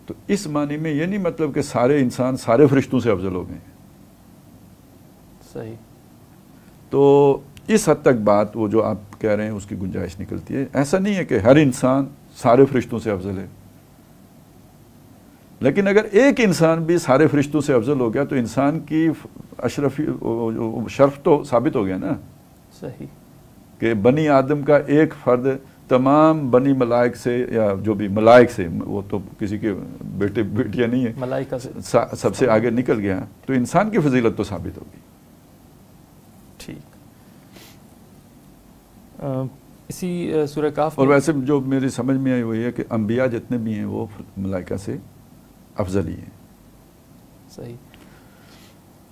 تو اس معنی میں یہ نہیں مطلب کہ سارے انسان سارے فرشتوں سے افضل ہو گئے ہیں. صحیح. تو اس حد تک بات وہ جو آپ کہہ رہے ہیں اس کی گنجائش نکلتی ہے. ایسا نہیں ہے کہ ہر انسان سارے فرشتوں سے افضل ہے, لیکن اگر ایک انسان بھی سارے فرشتوں سے افضل ہو گیا تو انسان کی شرف تو ثابت ہو گیا نا. صحیح. کہ بنی آدم کا ایک فرد تمام بنی ملائک سے یا جو بھی ملائک سے, وہ تو کسی کے بیٹے بیٹیاں نہیں ہیں, ملائکہ سے سب سے آگے نکل گیا, تو انسان کی فضیلت تو ثابت ہوگی. ٹھیک. اسی سورہ کہف اور ویسے جو میری سمجھ میں آئی وہ یہ کہ انبیاء جتنے بھی ہیں وہ ملائکہ سے افضل ہی ہیں. صحیح.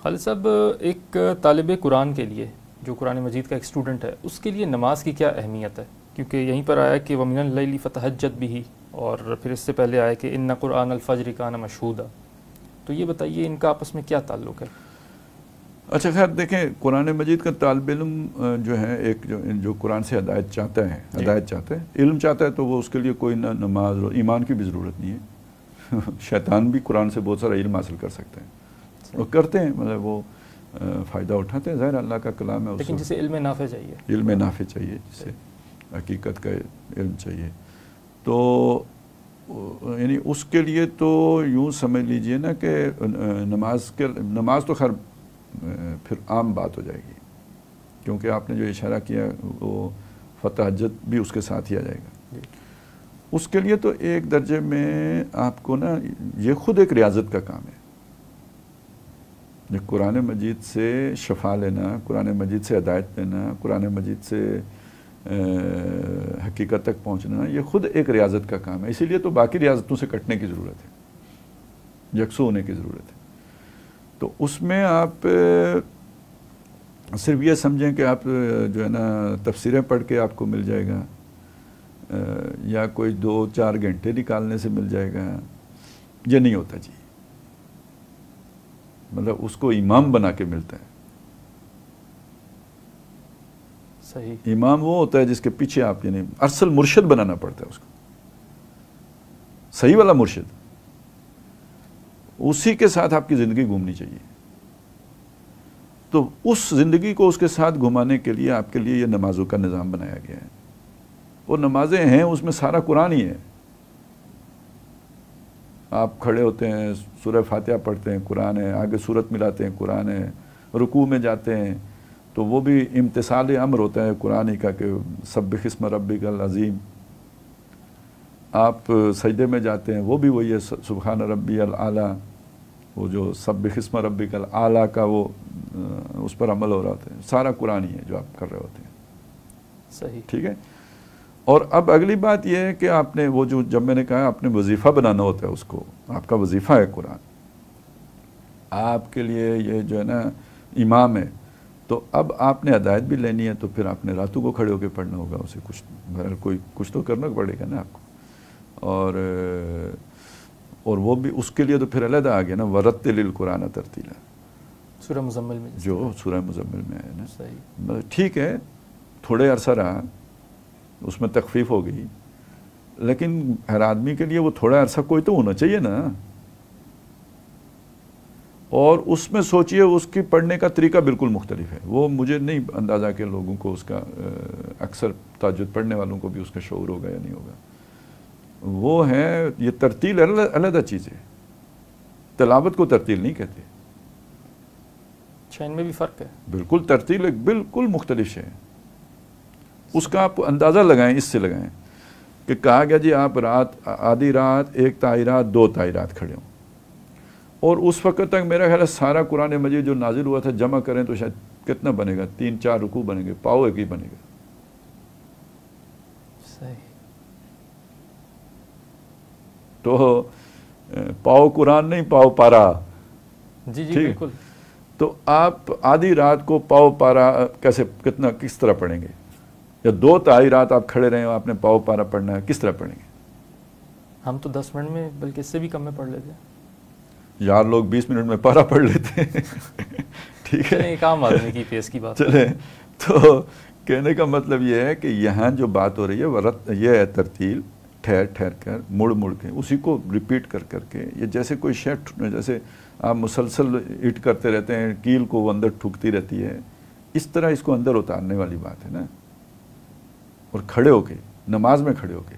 خالد صاحب, ایک طالب قرآن کے لیے جو قرآن مجید کا ایک اسٹوڈنٹ ہے اس کے لیے نماز کی کیا اہمیت ہے؟ کیونکہ یہیں پر آیا کہ وَمِنَ اللَّيْلِ فَتَهَجَّدْ بِهِ, اور پھر اس سے پہلے آیا کہ إِنَّ قُرْآنَ الْفَجْرِ كَانَ مَشْهُودًا. تو یہ بتائیے ان کا آپس میں کیا تعلق ہے؟ اچھا خیر دیکھیں, قرآن مجید کا طالب علم جو ہے ایک جو قرآن سے ہدایت چاہتا ہے, علم چاہتا ہے, تو وہ اس کے لیے کوئی نہ نماز اور ایمان کی بھی ضرورت نہیں ہے. شیطان بھی قرآن سے بہت سارا علم حاصل کر سکتے ہیں, وہ کرتے ہیں, مطلب وہ فائدہ اٹھاتے ہیں. ظاہر اللہ کا کلام ہے, لیکن جسے علم نافع چاہیے, علم نافع چاہیے, جسے حقیقت کا علم چاہیے, تو یعنی اس کے لیے تو یوں سمجھ لیجئے نا کہ نماز تو خیر پھر عام بات ہو جائے گی, کیونکہ آپ نے جو اشارہ کیا وہ فتحجد بھی اس کے ساتھ ہی آ جائے گا. اس کے لیے تو ایک درجے میں آپ کو نا یہ خود ایک ریاضت کا کام ہے. قرآن مجید سے شفا لینا, قرآن مجید سے ہدایت لینا, قرآن مجید سے حقیقت تک پہنچنا, یہ خود ایک ریاضت کا کام ہے. اسی لیے تو باقی ریاضتوں سے کٹنے کی ضرورت ہے, یکسو ہونے کی ضرورت ہے. تو اس میں آپ صرف یہ سمجھیں کہ آپ جو ہے نا تفسیریں پڑھ کے آپ کو مل جائے گا, یا کوئی 2-4 گھنٹے نکالنے سے مل جائے گا, یہ نہیں ہوتا جی. مطلب اس کو امام بنا کے ملتا ہے. صحیح. امام وہ ہوتا ہے جس کے پیچھے آپ, یعنی ارسل مرشد بنانا پڑتا ہے اس کو, صحیح والا مرشد. اسی کے ساتھ آپ کی زندگی گھومنی چاہیے. تو اس زندگی کو اس کے ساتھ گھمانے کے لیے آپ کے لیے یہ نمازوں کا نظام بنایا گیا ہے. اور نمازیں ہیں اس میں سارا قرآن ہی ہے. آپ کھڑے ہوتے ہیں, سورہ فاتحہ پڑھتے ہیں, قرآن ہے, آگے سورت ملاتے ہیں, قرآن ہے, رکوع میں جاتے ہیں تو وہ بھی امتثال امر ہوتا ہے قرآن ہی کا کہ سبح اسم ربک العظیم. آپ سجدے میں جاتے ہیں, وہ بھی وہی ہے سبحان ربی الاعلیٰ, وہ جو سبح اسم ربک الاعلیٰ کا وہ اس پر عمل ہو رہا ہوتا ہے. سارا قرآن ہی ہے جو آپ کر رہے ہوتے ہیں. صحیح. ٹھیک ہے. اور اب اگلی بات یہ ہے کہ آپ نے وہ جو جب میں نے کہا آپ نے وظیفہ بنانا ہوتا ہے اس کو, آپ کا وظیفہ ہے قرآن, آپ کے لیے یہ جو ہے نا امام ہے, تو اب آپ نے ہدایت بھی لینی ہے تو پھر آپ نے راتوں کو کھڑے ہو کے پڑھنا ہوگا اسے. کچھ تو کرنا پڑے گا نا آپ کو. اور وہ بھی اس کے لیے تو پھر علیحدہ آ گیا نا ورتل القرآن ترتیلا, سورہ مزمل میں جو سورہ مزمل میں ہے نا. صحیح. ٹھیک ہے, تھوڑے عرصہ رہا, اس میں تخفیف ہو گئی, لیکن ہر آدمی کے لیے وہ تھوڑا عرصہ کوئی تو ہونا چاہیے نا. اور اس میں سوچئے اس کی پڑھنے کا طریقہ بالکل مختلف ہے. وہ مجھے نہیں اندازہ کہ لوگوں کو اس کا, اکثر تہجد پڑھنے والوں کو بھی اس کا شعور ہوگا یا نہیں ہوگا. وہ ہے یہ ترتیل علیحدہ چیز ہے, تلاوت کو ترتیل نہیں کہتے. اچھا, ان میں بھی فرق ہے. بالکل, ترتیل ایک بالکل مختلف ہے. اس کا آپ اندازہ لگائیں، اس سے لگائیں کہ کہا گیا جی آپ رات، آدھی رات، 1 تائی رات، 2 تائی رات کھڑے ہوں، اور اس وقت تک میرا خیال ہے سارا قرآن مجید جو نازل ہوا تھا جمع کریں تو شاید کتنا بنے گا، 3-4 رکوع بنے گے، پاؤ ایک ہی بنے گا. صحیح. تو پاؤ قرآن نہیں، پاؤ پارا. جی جی ٹھیک. بالکل. تو آپ آدھی رات کو پاؤ پارا کیسے، کس طرح پڑھیں گے؟ یا 2 تائی رات آپ کھڑے رہے ہو، آپ نے پاؤ پارا پڑھنا ہے، کس طرح پڑھیں گے؟ ہم تو 10 منٹ میں، بلکہ اس سے بھی کم میں پڑھ لیتے ہیں. یار لوگ 20 منٹ میں پارا پڑھ لیتے ہیں. ٹھیک ہے، ایک عام آدمی کی پیس کی بات. چلیں. تو کہنے کا مطلب یہ ہے کہ یہاں جو بات ہو رہی ہے یہ ہے ترتیل، ٹھہر ٹھہر کر، مڑ مڑ کے، اسی کو ریپیٹ کر کر کے. یہ جیسے کوئی شیٹ، جیسے آپ مسلسل ہٹ کرتے رہتے ہیں، کیل کو وہ اندر ٹھوکتی رہتی ہے، اس طرح اس کو اندر اتارنے والی بات ہے نا. اور کھڑے ہو کے، نماز میں کھڑے ہو کے.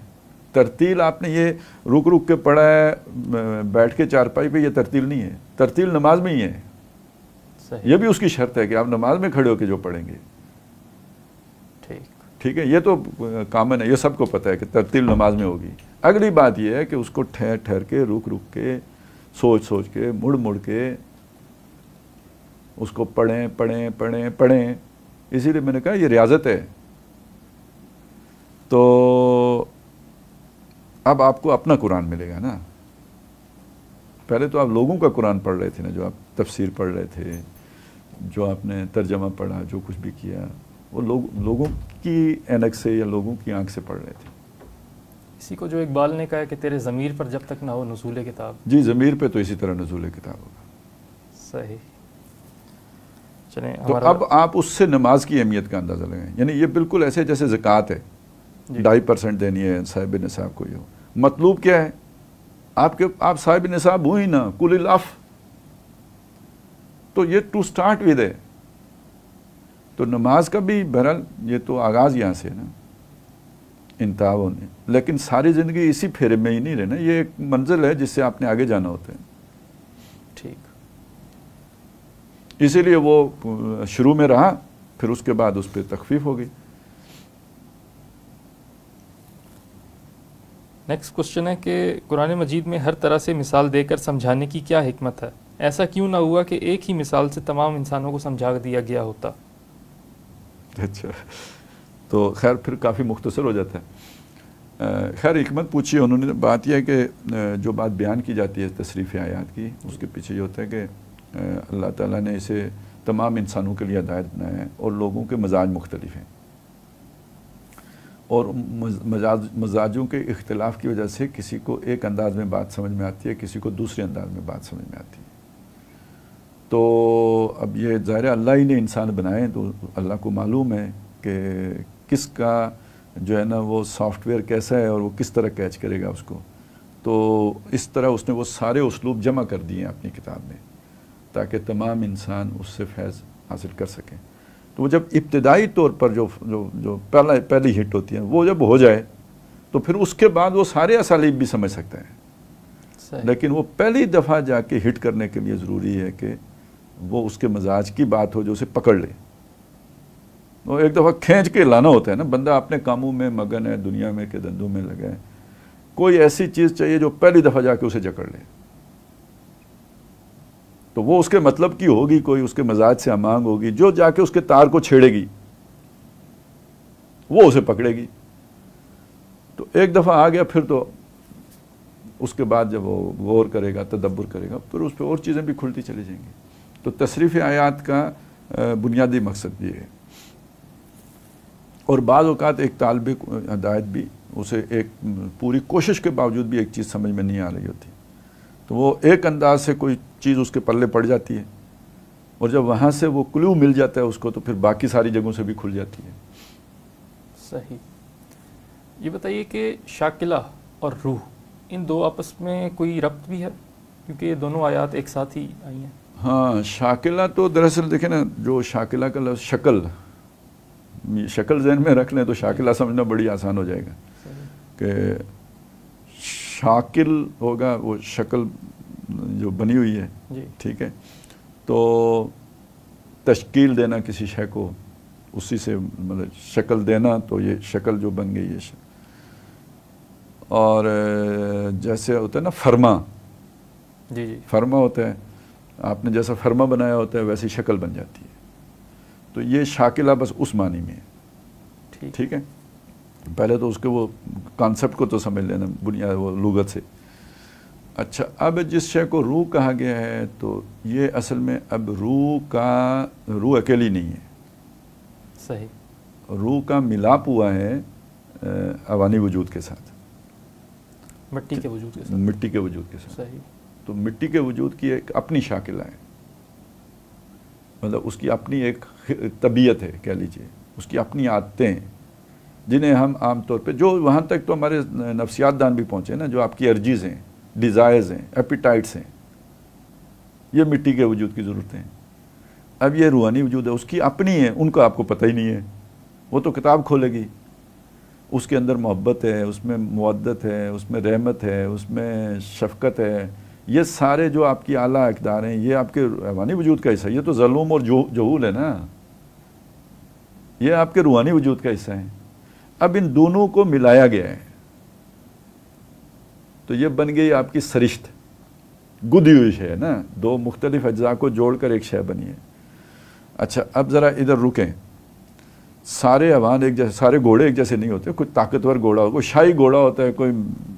ترتیل آپ نے یہ رک رک کے پڑھا ہے بیٹھ کے چارپائی پہ، یہ ترتیل نہیں ہے. ترتیل نماز میں ہی ہے. یہ بھی اس کی شرط ہے کہ آپ نماز میں کھڑے ہو کے جو پڑھیں گے. ٹھیک ہے، یہ تو کامن ہے، یہ سب کو پتہ ہے کہ ترتیل نماز میں ہوگی. اگلی بات یہ ہے کہ اس کو ٹھہر ٹھہر کے، رک رک کے، سوچ سوچ کے، مڑ مڑ کے اس کو پڑھیں پڑھیں پڑھیں پڑھیں. اسی لیے میں نے کہا یہ ریاضت ہے. تو اب آپ کو اپنا قرآن ملے گا نا. پہلے تو آپ لوگوں کا قرآن پڑھ رہے تھے نا، جو آپ تفسیر پڑھ رہے تھے، جو آپ نے ترجمہ پڑھا، جو کچھ بھی کیا، وہ لوگوں کی اینک سے یا لوگوں کی آنکھ سے پڑھ رہے تھے. اسی کو جو اقبال نے کہا ہے کہ تیرے ضمیر پر جب تک نہ ہو نزول کتاب. جی، ضمیر پہ تو اسی طرح نزول کتاب ہوگا. صحیح. چلیں، تو اب آپ اس سے نماز کی اہمیت کا اندازہ لگائیں. یعنی یہ بالکل ایسے جیسے زکوٰۃ ہے، 2.5% دینی ہے صاحب نصاب کو. یہ مطلوب کیا ہے؟ آپ صاحب نصاب ہوئی نا، کل الاف. تو یہ ٹو سٹارٹ ود ہے. تو نماز کا بھی بہرحال یہ تو آغاز یہاں سے ہے نا، انتہا ہونے. لیکن ساری زندگی اسی پھیرے میں ہی نہیں رہنا. یہ ایک منزل ہے جس سے آپ نے آگے جانا ہوتا ہے. ٹھیک. اسی لیے وہ شروع میں رہا، پھر اس کے بعد اس پہ تخفیف ہو گئی. نیکسٹ کوشچن ہے کہ قرآن مجید میں ہر طرح سے مثال دے کر سمجھانے کی کیا حکمت ہے؟ ایسا کیوں نہ ہوا کہ ایک ہی مثال سے تمام انسانوں کو سمجھا دیا گیا ہوتا؟ اچھا، تو خیر پھر کافی مختصر ہو جاتا ہے. خیر حکمت پوچھی انہوں نے. بات یہ ہے کہ جو بات بیان کی جاتی ہے تصریف آیات کی، اس کے پیچھے یہ ہوتا ہے کہ اللہ تعالیٰ نے اسے تمام انسانوں کے لیے ہدایت بنایا ہے، اور لوگوں کے مزاج مختلف ہیں، اور مزاجوں کے اختلاف کی وجہ سے کسی کو ایک انداز میں بات سمجھ میں آتی ہے، کسی کو دوسرے انداز میں بات سمجھ میں آتی ہے. تو اب یہ ظاہر اللہ ہی نے انسان بنائے، تو اللہ کو معلوم ہے کہ کس کا جو ہے نا وہ سافٹ ویئر کیسا ہے اور وہ کس طرح کیچ کرے گا اس کو. تو اس طرح اس نے وہ سارے اسلوب جمع کر دیے ہیں اپنی کتاب میں، تاکہ تمام انسان اس سے فیض حاصل کر سکیں. تو وہ جب ابتدائی طور پر جو پہلی ہٹ ہوتی ہے، وہ جب ہو جائے تو پھر اس کے بعد وہ سارے اسالیب بھی سمجھ سکتا ہے. لیکن وہ پہلی دفعہ جا کے ہٹ کرنے کے لیے ضروری ہے کہ وہ اس کے مزاج کی بات ہو جو اسے پکڑ لے. وہ ایک دفعہ کھینچ کے لانا ہوتا ہے نا. بندہ اپنے کاموں میں مگن ہے، دنیا میں کے دندوں میں لگا ہے، کوئی ایسی چیز چاہیے جو پہلی دفعہ جا کے اسے جکڑ لے. تو وہ اس کے مطلب کی ہوگی، کوئی اس کے مزاج سے امانگ ہوگی، جو جا کے اس کے تار کو چھیڑے گی، وہ اسے پکڑے گی. تو ایک دفعہ آ گیا، پھر تو اس کے بعد جب وہ غور کرے گا، تدبر کرے گا، پھر اس پہ اور چیزیں بھی کھلتی چلی جائیں گی. تو تصریف آیات کا بنیادی مقصد یہ ہے. اور بعض اوقات ایک طالب ہدایت بھی اسے ایک پوری کوشش کے باوجود بھی ایک چیز سمجھ میں نہیں آ رہی ہوتی، تو وہ ایک انداز سے کوئی چیز اس کے پلے پڑ جاتی ہے، اور جب وہاں سے وہ کلو مل جاتا ہے اس کو، تو پھر باقی ساری جگہوں سے بھی کھل جاتی ہے. صحیح. یہ بتائیے کہ شاکلہ اور روح، ان دو آپس میں کوئی ربط بھی ہے؟ کیونکہ یہ دونوں آیات ایک ساتھ ہی آئی ہیں. ہاں، شاکلہ تو دراصل دیکھیں نا، جو شاکلہ کا لفظ شکل ذہن میں رکھ لیں تو شاکلہ سمجھنا بڑی آسان ہو جائے گا. کہ شاکل ہوگا وہ شکل جو بنی ہوئی ہے، ٹھیک ہے. تو تشکیل دینا کسی شے کو، اسی سے مطلب شکل دینا، تو یہ شکل جو بن گئی ہے. اور جیسے ہوتا ہے نا فرما، جی جی فرما ہوتا ہے، آپ نے جیسا فرما بنایا ہوتا ہے ویسی شکل بن جاتی ہے. تو یہ شاکلہ بس اس معنی میں ہے. ٹھیک ہے، پہلے تو اس کے وہ کانسیپٹ کو تو سمجھ لینا بنیاد وہ لغت سے. اچھا، اب جس شے کو روح کہا گیا ہے تو یہ اصل میں اب روح اکیلی نہیں ہے. صحیح. روح کا ملاپ ہوا ہے اوانی وجود کے ساتھ، مٹی کے وجود کے ساتھ. مٹی کے وجود کے ساتھ. صحیح. تو مٹی کے وجود کی ایک اپنی شاکلہ ہے، مطلب اس کی اپنی ایک طبیعت ہے کہہ لیجئے، اس کی اپنی عادتیں ہیں جنہیں ہم عام طور پہ، جو وہاں تک تو ہمارے نفسیات دان بھی پہنچے نا، جو آپ کی ارجیز ہیں، ڈیزائرز ہیں، ایپیٹائٹس ہیں، یہ مٹی کے وجود کی ضرورتیں ہیں. اب یہ روحانی وجود ہے، اس کی اپنی ہے، ان کو آپ کو پتہ ہی نہیں ہے. وہ تو کتاب کھولے گی، اس کے اندر محبت ہے، اس میں مودت ہے، اس میں رحمت ہے، اس میں شفقت ہے. یہ سارے جو آپ کی اعلیٰ اقدار ہیں یہ آپ کے روحانی وجود کا حصہ ہے. یہ تو ظلم اور جہول ہے نا، یہ آپ کے روحانی وجود کا حصہ ہے. اب ان دونوں کو ملایا گیا ہے تو یہ بن گئی آپ کی سرشت، گدھی ہوئی شے ہے نا، دو مختلف اجزاء کو جوڑ کر ایک شے بنی ہے. اچھا، اب ذرا ادھر رکیں. سارے حیوان ایک جیسے، سارے گھوڑے ایک جیسے نہیں ہوتے. کوئی طاقتور گھوڑا ہو، کوئی شاہی گھوڑا ہوتا ہے، کوئی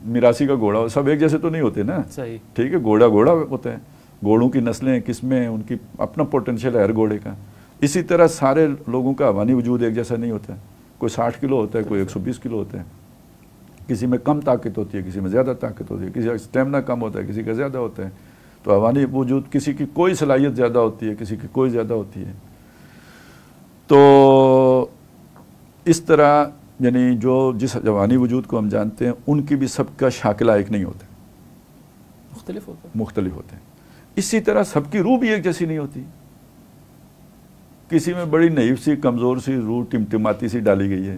میراثی کا گھوڑا ہو، سب ایک جیسے تو نہیں ہوتے نا. صحیح. ٹھیک ہے، گھوڑا ہوتا ہے، گھوڑوں کی نسلیں قسمیں ہیں، ان کی اپنا پوٹینشیل ہے ہر گھوڑے کا. اسی طرح سارے لوگوں کا حیوانی وجود ایک جیسا نہیں ہوتا. کوئی 60 کلو ہوتا ہے، کوئی 120 کلو ہوتا ہے. کسی میں کم طاقت ہوتی ہے، کسی میں زیادہ طاقت ہوتی ہے، کسی کا اسٹیمنا کم ہوتا ہے، کسی کا زیادہ ہوتا ہے. تو حیوانی وجود کسی کی کوئی صلاحیت زیادہ ہوتی ہے، کسی کی کوئی زیادہ ہوتی ہے. تو اس طرح یعنی جو جس حیوانی وجود کو ہم جانتے ہیں ان کی بھی سب کا شاکلہ ایک نہیں ہوتا، مختلف ہوتے ہیں. اسی طرح سب کی روح بھی ایک جیسی نہیں ہوتی. کسی میں بڑی نحیف سی کمزور سی روح ٹمٹماتی سی ڈالی گئی ہے،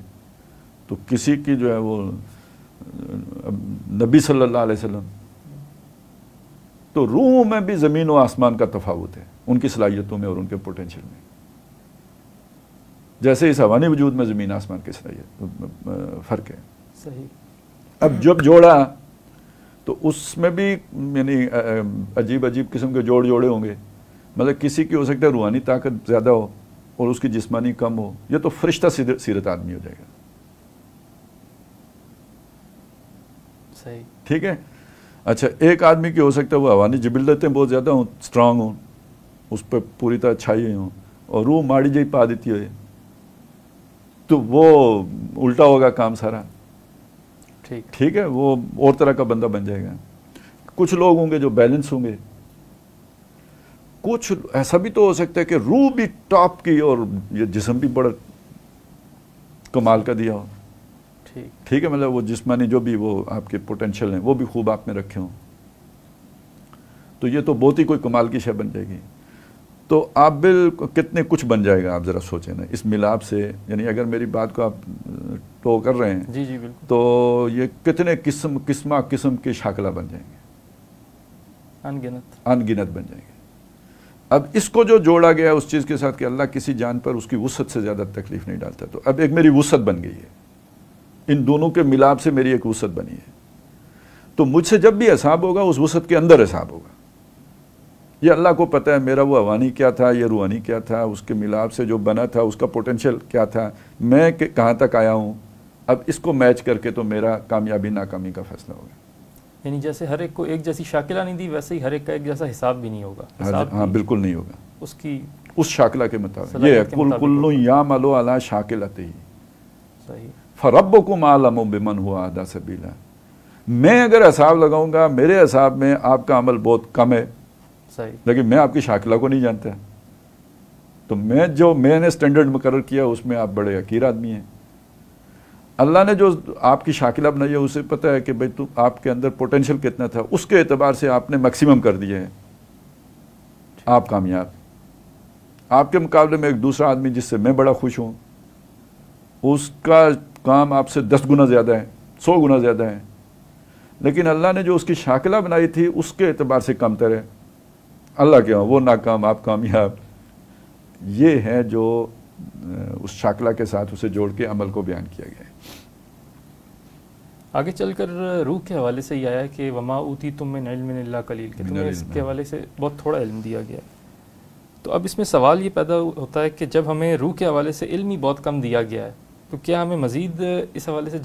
تو کسی کی جو ہے وہ نبی صلی اللہ علیہ وسلم. تو روحوں میں بھی زمین و آسمان کا تفاوت ہے، ان کی صلاحیتوں میں اور ان کے پوٹینشیل میں. جیسے اس حیوانی وجود میں زمین آسمان کی صلاحیت فرق ہے. صحیح. اب جب جوڑا تو اس میں بھی یعنی عجیب قسم کے جوڑے ہوں گے. مطلب کسی کی ہو سکتا ہے روحانی طاقت زیادہ ہو اور اس کی جسمانی کم ہو. یہ تو فرشتہ سیرت آدمی ہو جائے گا. صحیح. ٹھیک ہے. اچھا، ایک آدمی کی ہو سکتا ہے وہ حیوانی جبلتیں بہت زیادہ ہوں، اسٹرانگ ہوں، اس پہ پوری طرح چھائی ہوئی ہوں، اور روح ماڑی جائی پا دیتی ہوئے، تو وہ الٹا ہوگا کام سارا. ٹھیک ہے، وہ اور طرح کا بندہ بن جائے گا. کچھ لوگ ہوں گے جو بیلنس ہوں گے. کچھ ایسا بھی تو ہو سکتا ہے کہ روح بھی ٹاپ کی اور یہ جسم بھی بڑا کمال کا دیا ہو. ٹھیک ہے، مطلب وہ جسمانی جو بھی وہ آپ کے پوٹینشیل ہیں وہ بھی خوب آپ میں رکھے ہوں. تو یہ تو بہت ہی کوئی کمال کی شے بن جائے گی. تو آپ کتنے کچھ بن جائے گا، آپ ذرا سوچیں نا اس ملاپ سے. یعنی اگر میری بات کو آپ ٹو کر رہے ہیں جی جی بالکل، تو یہ کتنے قسم کے شاکلہ بن جائیں گے، انگنت بن جائیں گے. اب اس کو جو جوڑا گیا اس چیز کے ساتھ کہ اللہ کسی جان پر اس کی وسعت سے زیادہ تکلیف نہیں ڈالتا. تو اب ایک میری وسعت بن گئی ہے، ان دونوں کے ملاپ سے میری ایک وسعت بنی ہے. تو مجھ سے جب بھی حساب ہوگا اس وسعت کے اندر حساب ہوگا. یہ اللہ کو پتہ ہے میرا وہ حیوانی کیا تھا، یہ روحانی کیا تھا، اس کے ملاپ سے جو بنا تھا اس کا پوٹینشیل کیا تھا، میں کہاں تک آیا ہوں. اب اس کو میچ کر کے تو میرا کامیابی ناکامی کا فیصلہ ہوگا. یعنی جیسے ہر ایک کو ایک جیسی شاکلہ نہیں دی، ویسے ہی ہر ایک کا ایک جیسا حساب بھی نہیں ہوگا. ہاں بالکل نہیں ہوگا اس شاکلہ کے مطابق. یہ کل یعمل علی شاکلتہ فربکم اعلم بمن هو اهدی سبیلا. میں اگر حساب لگاؤں گا، میرے حساب میں آپ کا عمل بہت کم ہے، لیکن میں آپ کی شاکلہ کو نہیں جانتا. تو میں نے سٹینڈرڈ مقرر کیا اس میں آپ بڑے حقیر آدمی ہیں. اللہ نے جو آپ کی شاکلہ بنائی ہے اسے پتہ ہے کہ بھئی آپ کے اندر پوٹینشیل کتنا تھا، اس کے اعتبار سے آپ نے میکسیمم کر دیا ہے، آپ کامیاب. آپ کے مقابلے میں ایک دوسرا آدمی جس سے میں بڑا خوش ہوں، اس کا کام آپ سے 10 گنا زیادہ ہے، 100 گنا زیادہ ہے، لیکن اللہ نے جو اس کی شاکلہ بنائی تھی اس کے اعتبار سے کم تر ہے. اللہ کے ہاں وہ ناکام، آپ کامیاب. یہ ہے جو اس شاکلہ کے ساتھ اسے جوڑ کے عمل کو بیان کیا گیا ہے۔ آگے چل کر روح کے حوالے سے یہ آیا ہے کہ وما اوتیتم من علم الا قلیل، کہ تمہیں اس کے حوالے سے بہت تھوڑا علم دیا گیا ہے۔ تو اب اس میں سوال یہ پیدا ہوتا ہے کہ جب ہمیں روح کے حوالے سے علم ہی بہت کم دیا گیا ہے تو کیا ہمیں مزید اس حوالے سے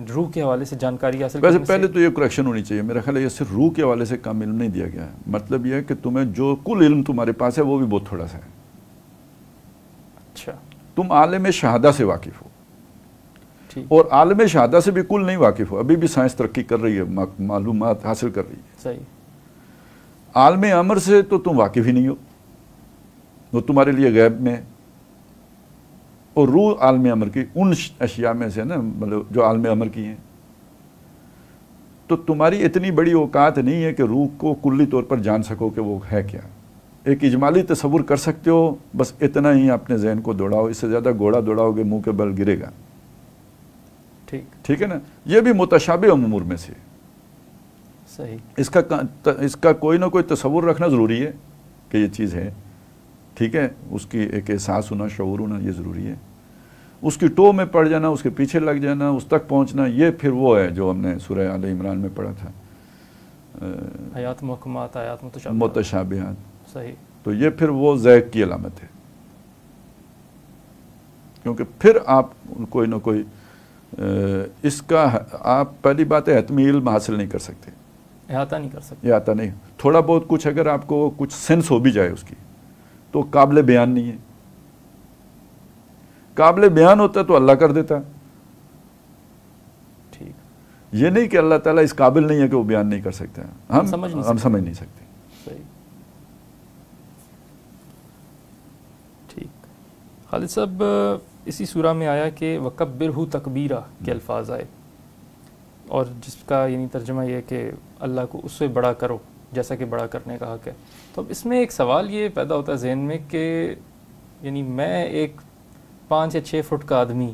روح کے حوالے سے جانکاری حاصل کرنے سے؟ ویسے پہلے تو یہ کریکشن ہونی چاہیے، میرا خیال ہے یہ صرف روح کے حوالے سے کم علم نہیں دیا گیا ہے، مطلب یہ ہے کہ تمہیں جو کل علم تمہارے پاس ہے وہ بھی بہت تھوڑا سا ہے۔ اچھا، تم عالم شہادہ سے واقف ہو، اور عالم شہادہ سے بھی کل نہیں واقف ہو، ابھی بھی سائنس ترقی کر رہی ہے، معلومات حاصل کر رہی ہے۔ صحیح۔ عالم امر سے تو تم واقف ہی نہیں ہو، وہ تمہارے لیے غیب میں ہے، اور روح عالم امر کی ان اشیاء میں سے نا، مطلب جو عالم امر کی ہیں، تو تمہاری اتنی بڑی اوقات نہیں ہے کہ روح کو کلی طور پر جان سکو کہ وہ ہے کیا۔ ایک اجمالی تصور کر سکتے ہو، بس اتنا ہی اپنے ذہن کو دوڑاؤ، اس سے زیادہ گھوڑا دوڑاؤ گے منہ کے بل گرے گا۔ ٹھیک ہے نا، یہ بھی متشابہ امور میں سے۔ صحیح۔ اس کا کوئی نہ کوئی تصور رکھنا ضروری ہے کہ یہ چیز ہے، ٹھیک ہے، اس کی ایک احساس ہونا، شعور ہونا، یہ ضروری ہے۔ اس کی ٹو میں پڑ جانا، اس کے پیچھے لگ جانا، اس تک پہنچنا، یہ پھر وہ ہے جو ہم نے سورہ آل عمران میں پڑھا تھا، آیات محکمات، آیات متشابہات۔ صحیح۔ تو یہ پھر وہ ذیق کی علامت ہے، کیونکہ پھر آپ کوئی نہ کوئی اس کا آپ پہلی بات ہے حتمی علم حاصل نہیں کر سکتے، احاطہ نہیں کر سکتے، احاطہ نہیں۔ تھوڑا بہت کچھ اگر آپ کو کچھ سینس ہو بھی جائے اس کی تو قابل بیان نہیں ہے، قابل بیان ہوتا تو اللہ کر دیتا۔ ٹھیک، یہ نہیں کہ اللہ تعالیٰ اس قابل نہیں ہے کہ وہ بیان نہیں کر سکتا، ہم سمجھ نہیں سکتے۔ صحیح۔ ٹھیک، خالد صاحب اسی سورہ میں آیا کہ وَكَبِّرْهُ تَكْبِيرًا کے الفاظ آئے، اور جس کا یعنی ترجمہ یہ ہے کہ اللہ کو اس سے بڑا کرو جیسا کہ بڑا کرنے کا حق ہے۔ تو اب اس میں ایک سوال یہ پیدا ہوتا ہے ذہن میں کہ یعنی میں ایک 5 یا 6 فٹ کا آدمی،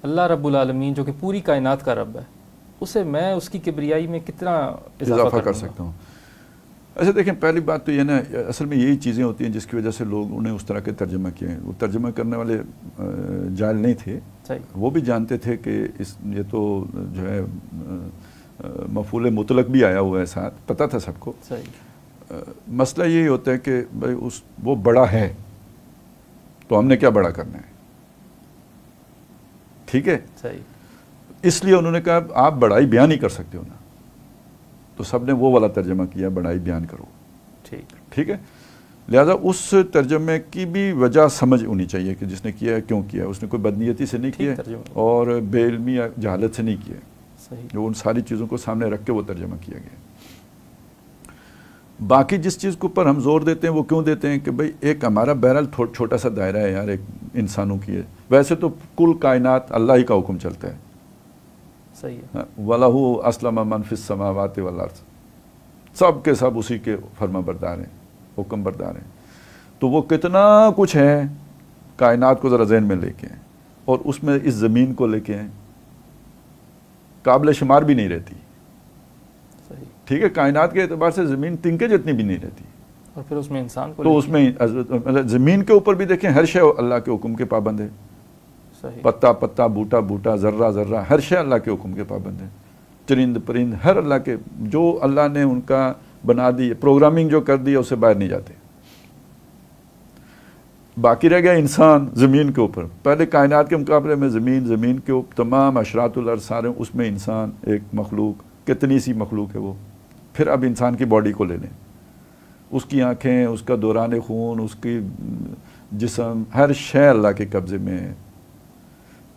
اللہ رب العالمین جو کہ پوری کائنات کا رب ہے، اسے میں اس کی کبریائی میں کتنا اضافہ کر سکتا ہوں؟ ایسے دیکھیں، پہلی بات تو یہ نا، اصل میں یہی چیزیں ہوتی ہیں جس کی وجہ سے لوگ انہیں اس طرح کے ترجمہ کیے ہیں۔ وہ ترجمہ کرنے والے جاہل نہیں تھے، وہ بھی جانتے تھے کہ یہ تو جو ہے مفعول مطلق بھی آیا ہوا ہے ساتھ، پتہ تھا سب کو۔ مسئلہ یہی ہوتا ہے کہ بھائی وہ بڑا ہے تو ہم نے کیا بڑا کرنا ہے، ٹھیک ہے؟ اس لیے انہوں نے کہا آپ بڑائی بیان ہی کر سکتے ہو نا، تو سب نے وہ والا ترجمہ کیا، بڑائی بیان کرو، ٹھیک ہے؟ لہذا اس ترجمے کی بھی وجہ سمجھ ہونی چاہیے کہ جس نے کیا ہے کیوں کیا، اس نے کوئی بدنیتی سے نہیں کیا اور بے علمی یا جہالت سے نہیں کیا، جو ان ساری چیزوں کو سامنے رکھ کے وہ ترجمہ کیا گیا۔ باقی جس چیز کے اوپر ہم زور دیتے ہیں وہ کیوں دیتے ہیں کہ بھئی ایک ہمارا بہرحال چھوٹا سا دائرہ ہے یار، ایک انسانوں کی ہے، ویسے تو کل کائنات اللہ ہی کا حکم چلتا ہے، صحیح ہے، وَلَهُ أَسْلَمَ مَنْ فِي السَّمَاوَاتِ وَالْأَرْضِ، سب کے سب اسی کے فرما بردار ہیں، حکم بردار ہیں۔ تو وہ کتنا کچھ ہے کائنات کو ذرا ذہن میں لے کے ہیں، اور اس میں اس زمین کو لے کے ہیں، قابل شمار بھی نہیں رہتی، ٹھیک ہے؟ کائنات کے اعتبار سے زمین تنکے جتنی بھی نہیں رہتی، اور پھر اس میں انسان کو، تو اس میں زمین کے اوپر بھی دیکھیں ہر شے اللہ کے حکم کے پابند ہے، پتا پتا، بوٹا بوٹا، ذرہ ذرہ، ہر شے اللہ کے حکم کے پابند ہے، چرند پرند ہر اللہ کے، جو اللہ نے ان کا بنا دی پروگرامنگ جو کر دی اس سے باہر نہیں جاتے۔ باقی رہ گیا انسان زمین کے اوپر، پہلے کائنات کے مقابلے میں زمین کے اوپر تمام اشراط الارض سارے، اس میں انسان ایک مخلوق، کتنی سی مخلوق ہے وہ۔ پھر اب انسان کی باڈی کو لے لیں، اس کی آنکھیں، اس کا دوران خون، اس کی جسم، ہر شے اللہ کے قبضے میں ہے۔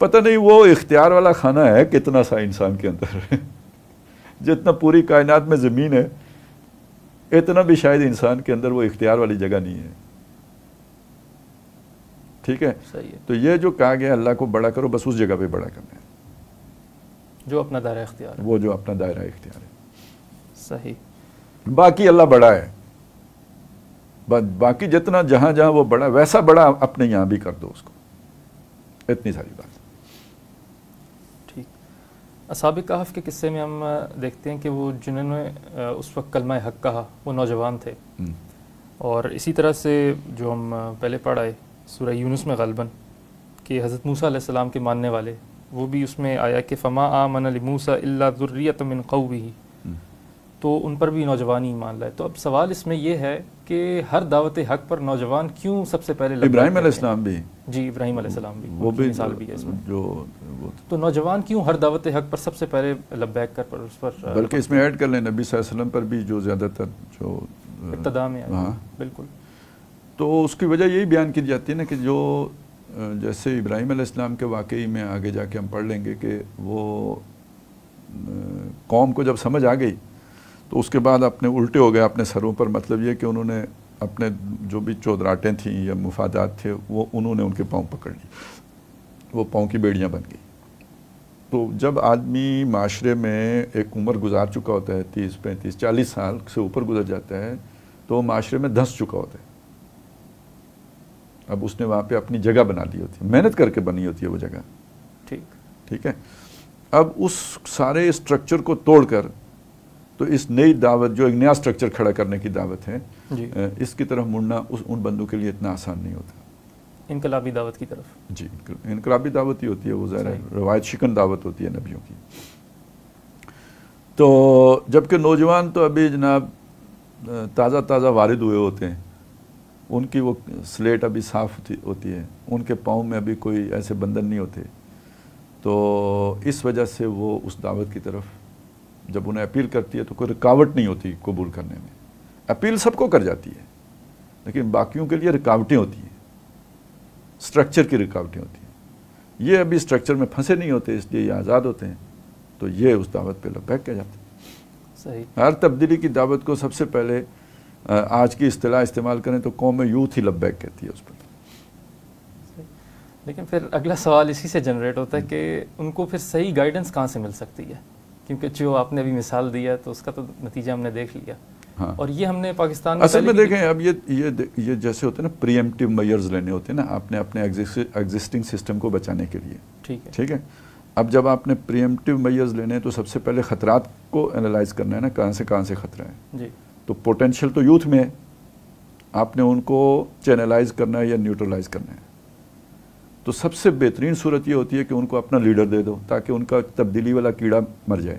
پتہ نہیں وہ اختیار والا کھانا ہے کتنا سا انسان کے اندر جتنا پوری کائنات میں زمین ہے اتنا بھی شاید انسان کے اندر وہ اختیار والی جگہ نہیں ہے، ٹھیک ہے؟ تو یہ جو کہا گیا اللہ کو بڑا کرو، بس اس جگہ پہ بڑا کرنا ہے جو اپنا دائرہ اختیار ہے، وہ جو اپنا دائرہ اختیار ہے، صحیح۔ باقی اللہ بڑا ہے، باقی جتنا جہاں جہاں وہ بڑا، ویسا بڑا اپنے یہاں بھی کر دو اس کو، اتنی ساری بات۔ ٹھیک، اصحاب کہف کے قصے میں ہم دیکھتے ہیں کہ وہ جنہوں نے اس وقت کلمہ حق کہا وہ نوجوان تھے، اور اسی طرح سے جو ہم پہلے پڑھ آئے سورہ یونس میں غالباً کہ حضرت موسیٰ علیہ السلام کے ماننے والے، وہ بھی اس میں آیا کہ فما آمن لموسیٰ الا ذریۃ من قومہ، تو ان پر بھی نوجوان ہی ایمان لائے. تو اب سوال اس میں یہ ہے کہ ہر دعوت حق پر نوجوان کیوں سب سے پہلے ابراہیم علیہ السلام بھی، جی ابراہیم علیہ السلام بھی، وہ بھی مثال بھی ہے اس میں. جو تو نوجوان کیوں ہر دعوت حق پر سب سے پہلے لبیک کر پر اس پر، بلکہ اس میں ایڈ کر لیں نبی صلی اللہ علیہ وسلم پر بھی جو زیادہ تر جو ابتدا میں آیا. ہاں بالکل. تو اس کی وجہ یہی بیان کی جاتی ہے نا کہ جو جیسے ابراہیم علیہ السلام کے واقعی میں آگے جا کے ہم پڑھ لیں گے کہ وہ قوم کو جب سمجھ آ گئی تو اس کے بعد اپنے الٹے ہو گئے اپنے سروں پر. مطلب یہ کہ انہوں نے اپنے جو بھی چودراہٹیں تھیں یا مفادات تھے وہ انہوں نے ان کے پاؤں پکڑ لی، وہ پاؤں کی بیڑیاں بن گئی. تو جب آدمی معاشرے میں ایک عمر گزار چکا ہوتا ہے 30 35 40 سال سے اوپر گزر جاتا ہے تو وہ معاشرے میں دھنس چکا ہوتا ہے. اب اس نے وہاں پہ اپنی جگہ بنا لی ہوتی ہے، محنت کر کے بنی ہوتی ہے وہ جگہ. ٹھیک ہے. اب اس سارے اسٹرکچر کو توڑ کر تو اس نئی دعوت جو ایک نیا اسٹرکچر کھڑا کرنے کی دعوت ہے، اس کی طرف مڑنا ان بندوں کے لیے اتنا آسان نہیں ہوتا. انقلابی دعوت کی طرف، جی انقلابی دعوت ہی ہوتی ہے وہ، ظاہر ہے روایت شکن دعوت ہوتی ہے نبیوں کی. تو جبکہ نوجوان تو ابھی جناب تازہ وارد ہوئے ہوتے ہیں، ان کی وہ سلیٹ ابھی صاف ہوتی ہے، ان کے پاؤں میں ابھی کوئی ایسے بندھن نہیں ہوتے. تو اس وجہ سے وہ اس دعوت کی طرف جب انہیں اپیل کرتی ہے تو کوئی رکاوٹ نہیں ہوتی قبول کرنے میں. اپیل سب کو کر جاتی ہے لیکن باقیوں کے لیے رکاوٹیں ہوتی ہیں، اسٹرکچر کی رکاوٹیں ہوتی ہیں. یہ ابھی اسٹرکچر میں پھنسے نہیں ہوتے اس لیے یہ آزاد ہوتے ہیں. تو یہ اس دعوت پہ لبیک کہہ جاتے ہیں. صحیح. ہر تبدیلی کی دعوت کو سب سے پہلے آج کی اصطلاح استعمال کریں تو قوم یوتھ ہی لبیک کہتی ہے اس پر. لیکن پھر اگلا سوال اسی سے جنریٹ ہوتا ہے کہ ان کو پھر صحیح گائیڈنس کہاں سے مل سکتی ہے؟ کیونکہ جو آپ نے ابھی مثال دیا تو اس کا تو نتیجہ ہم نے دیکھ لیا. ہاں. اور یہ ہم نے پاکستان میں اصل میں دیکھیں اب یہ جیسے ہوتے ہیں نا پری ایمپٹیو میئرز لینے ہوتے ہیں نا آپ نے اپنے ایگزسٹنگ سسٹم کو بچانے کے لیے. ٹھیک ہے. اب جب آپ نے پری ایمپٹیو میئرز لینے ہیں تو سب سے پہلے خطرات کو انالائز کرنا ہے نا، کہاں سے خطرہ ہے. جی. تو پوٹینشیل تو یوتھ میں ہے، آپ نے ان کو چینلائز کرنا ہے یا نیوٹرلائز کرنا ہے. تو سب سے بہترین صورت یہ ہوتی ہے کہ ان کو اپنا لیڈر دے دو تاکہ ان کا تبدیلی والا کیڑا مر جائے،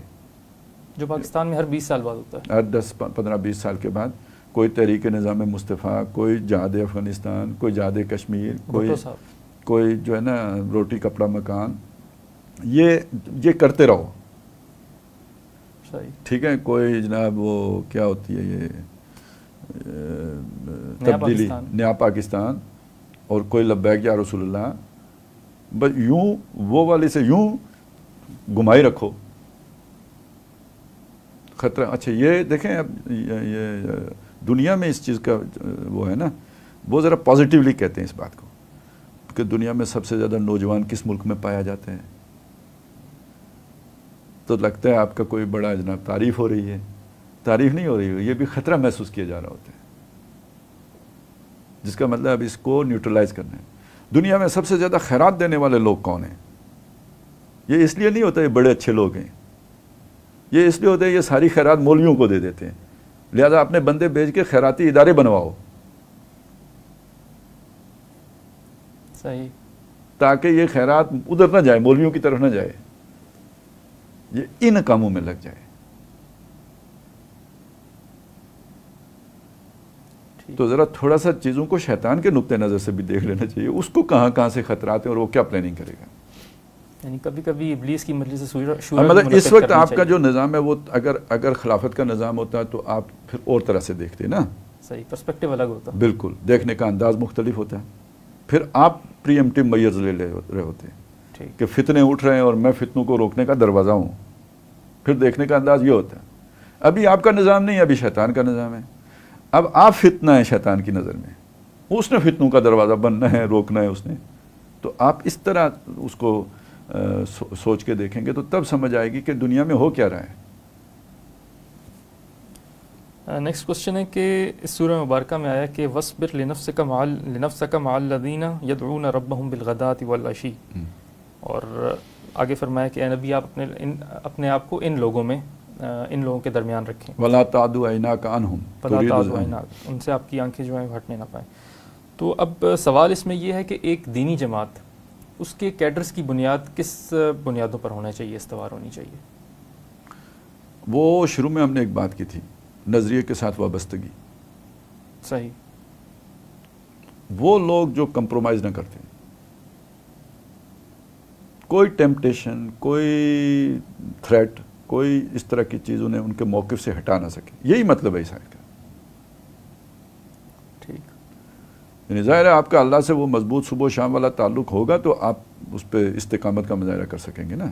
جو پاکستان میں ہر 20 سال بعد ہوتا ہے. ہر 10 15 20 سال کے بعد کوئی تحریک نظام مصطفیٰ، کوئی جہاد افغانستان، کوئی جہاد کشمیر، کوئی جو ہے نا روٹی کپڑا مکان، یہ کرتے رہو. ٹھیک ہے. کوئی جناب وہ کیا ہوتی ہے یہ تبدیلی نیا پاکستان، اور کوئی لبیک یا رسول اللہ، بس یوں وہ والے سے یوں گمائی رکھو خطرہ. اچھا یہ دیکھیں اب یہ دنیا میں اس چیز کا وہ ہے نا، وہ ذرا پازیٹیولی کہتے ہیں اس بات کو کہ دنیا میں سب سے زیادہ نوجوان کس ملک میں پایا جاتے ہیں. تو لگتا ہے آپ کا کوئی بڑا جناب تعریف ہو رہی ہے. تعریف نہیں ہو رہی ہے، یہ بھی خطرہ محسوس کیا جا رہا ہوتا ہے، جس کا مطلب اب اس کو نیوٹرلائز کرنا ہے. دنیا میں سب سے زیادہ خیرات دینے والے لوگ کون ہیں؟ یہ اس لیے نہیں ہوتا یہ بڑے اچھے لوگ ہیں، یہ اس لیے ہوتا ہے یہ ساری خیرات مولویوں کو دے دیتے ہیں. لہذا اپنے بندے بھیج کے خیراتی ادارے بنواؤ. صحیح. تاکہ یہ خیرات ادھر نہ جائے، مولویوں کی طرف نہ جائے، یہ ان کاموں میں لگ جائے. تو ذرا تھوڑا سا چیزوں کو شیطان کے نقطہ نظر سے بھی دیکھ لینا چاہیے، اس کو کہاں سے خطرات ہیں اور وہ کیا پلاننگ کرے گا. یعنی کبھی کبھی ابلیس کی مرضی سے شورا مطلب اس وقت آپ کا جو نظام ہے وہ اگر خلافت کا نظام ہوتا ہے تو آپ پھر اور طرح سے دیکھتے نا. صحیح. پرسپیکٹیو الگ ہوتا. بالکل. دیکھنے کا انداز مختلف ہوتا ہے. پھر آپ پری ایمپٹیو میئرز لے رہے ہوتے ہیں کہ فتنے اٹھ رہے ہیں اور میں فتنوں کو روکنے کا دروازہ ہوں. پھر دیکھنے کا انداز یہ ہوتا ہے ابھی آپ کا نظام نہیں، ابھی شیطان کا نظام ہے. اب آپ فتنہ ہے شیطان کی نظر میں، اس نے فتنوں کا دروازہ بننا ہے، روکنا ہے اس نے. تو آپ اس طرح اس کو سوچ کے دیکھیں گے تو تب سمجھ آئے گی کہ دنیا میں ہو کیا رہا ہے. نیکسٹ کوشچن ہے کہ اس سورہ مبارکہ میں آیا کہ وَاصْبِرْ لِنَفْسَكَ مَعَ الَّذِينَ يَدْعُونَ رَبَّهُمْ بِالْغَدَاةِ وَالْعَشِيِّ. اور آگے فرمایا کہ اے نبی آپ اپنے آپ کو ان لوگوں میں ان لوگوں کے درمیان رکھیں. وَلَا تَعْدُ عَيْنَاكَ عَنْهُمْ، ان سے آپ کی آنکھیں جو ہیں ہٹنے نہ پائیں. تو اب سوال اس میں یہ ہے کہ ایک دینی جماعت، اس کے کیڈرز کی بنیاد کس بنیادوں پر ہونا چاہیے، استوار ہونی چاہیے؟ وہ شروع میں ہم نے ایک بات کی تھی، نظریے کے ساتھ وابستگی. صحیح. وہ لوگ جو کمپرومائز نہ کرتے، کوئی ٹیمپٹیشن، کوئی تھریٹ، کوئی اس طرح کی چیز انہیں ان کے موقف سے ہٹا نہ سکے. یہی مطلب ہے عیسائی کا. ٹھیک. یعنی ظاہر ہے آپ کا اللہ سے وہ مضبوط صبح و شام والا تعلق ہوگا تو آپ اس پہ استقامت کا مظاہرہ کر سکیں گے نا.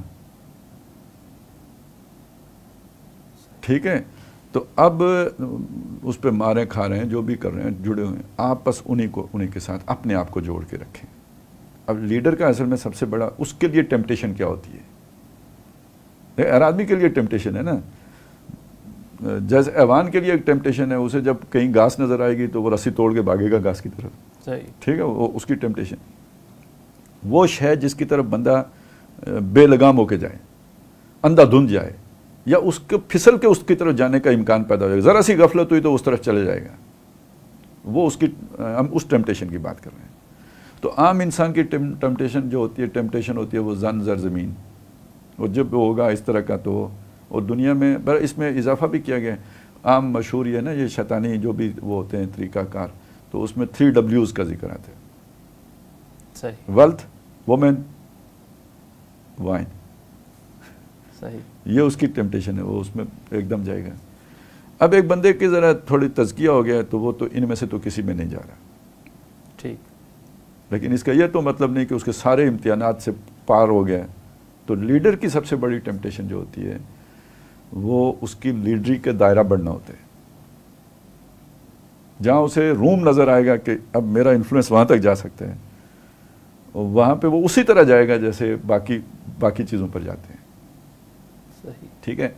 ٹھیک ہے. تو اب اس پہ مارے کھا رہے ہیں، جو بھی کر رہے ہیں، جڑے ہوئے ہیں، آپ بس انہی کے ساتھ اپنے آپ کو جوڑ کے رکھیں. اب لیڈر کا اصل میں سب سے بڑا اس کے لیے ٹیمپٹیشن کیا ہوتی ہے؟ ہر آدمی کے لیے ٹیمپٹیشن ہے نا. جیسے ایوان کے لیے ایک ٹیمپٹیشن ہے، اسے جب کہیں گھاس نظر آئے گی تو وہ رسی توڑ کے بھاگے گا گھاس کی طرف. صحیح. ٹھیک ہے. وہ اس کی ٹیمپٹیشن، وہ شے جس کی طرف بندہ بے لگام ہو کے جائے، اندھا دھند جائے، یا اس کے پھسل کے اس کی طرف جانے کا امکان پیدا ہو جائے گا. ذرا سی غفلت ہوئی تو اس طرف چلے جائے گا. وہ اس کی، ہم اس ٹیمپٹیشن کی بات کر رہے ہیں. تو عام انسان کی ٹیمپٹیشن جو ہوتی ہے، ٹیمپٹیشن ہوتی ہے وہ زن زر زمین، اور جب ہوگا اس طرح کا تو. اور دنیا میں اس میں اضافہ بھی کیا گیا ہے. عام مشہور یہ ہے نا، یہ شیطانی جو بھی وہ ہوتے ہیں طریقہ کار، تو اس میں 3 Ws کا ذکر آتا ہے. صحیح. ویلتھ، وومن، وائن. صحیح. یہ اس کی ٹیمپٹیشن ہے، وہ اس میں ایک دم جائے گا. اب ایک بندے کی ذرا تھوڑی تزکیہ ہو گیا تو وہ تو ان میں سے تو کسی میں نہیں جا رہا. ٹھیک. لیکن اس کا یہ تو مطلب نہیں کہ اس کے سارے امتحانات سے پار ہو گیا. تو لیڈر کی سب سے بڑی ٹیمپٹیشن جو ہوتی ہے وہ اس کی لیڈری کے دائرہ بڑھنا ہوتا ہے. جہاں اسے روم نظر آئے گا کہ اب میرا انفلوئنس وہاں تک جا سکتا ہے، اور وہاں پہ وہ اسی طرح جائے گا جیسے باقی چیزوں پر جاتے ہیں. صحیح. ٹھیک ہے.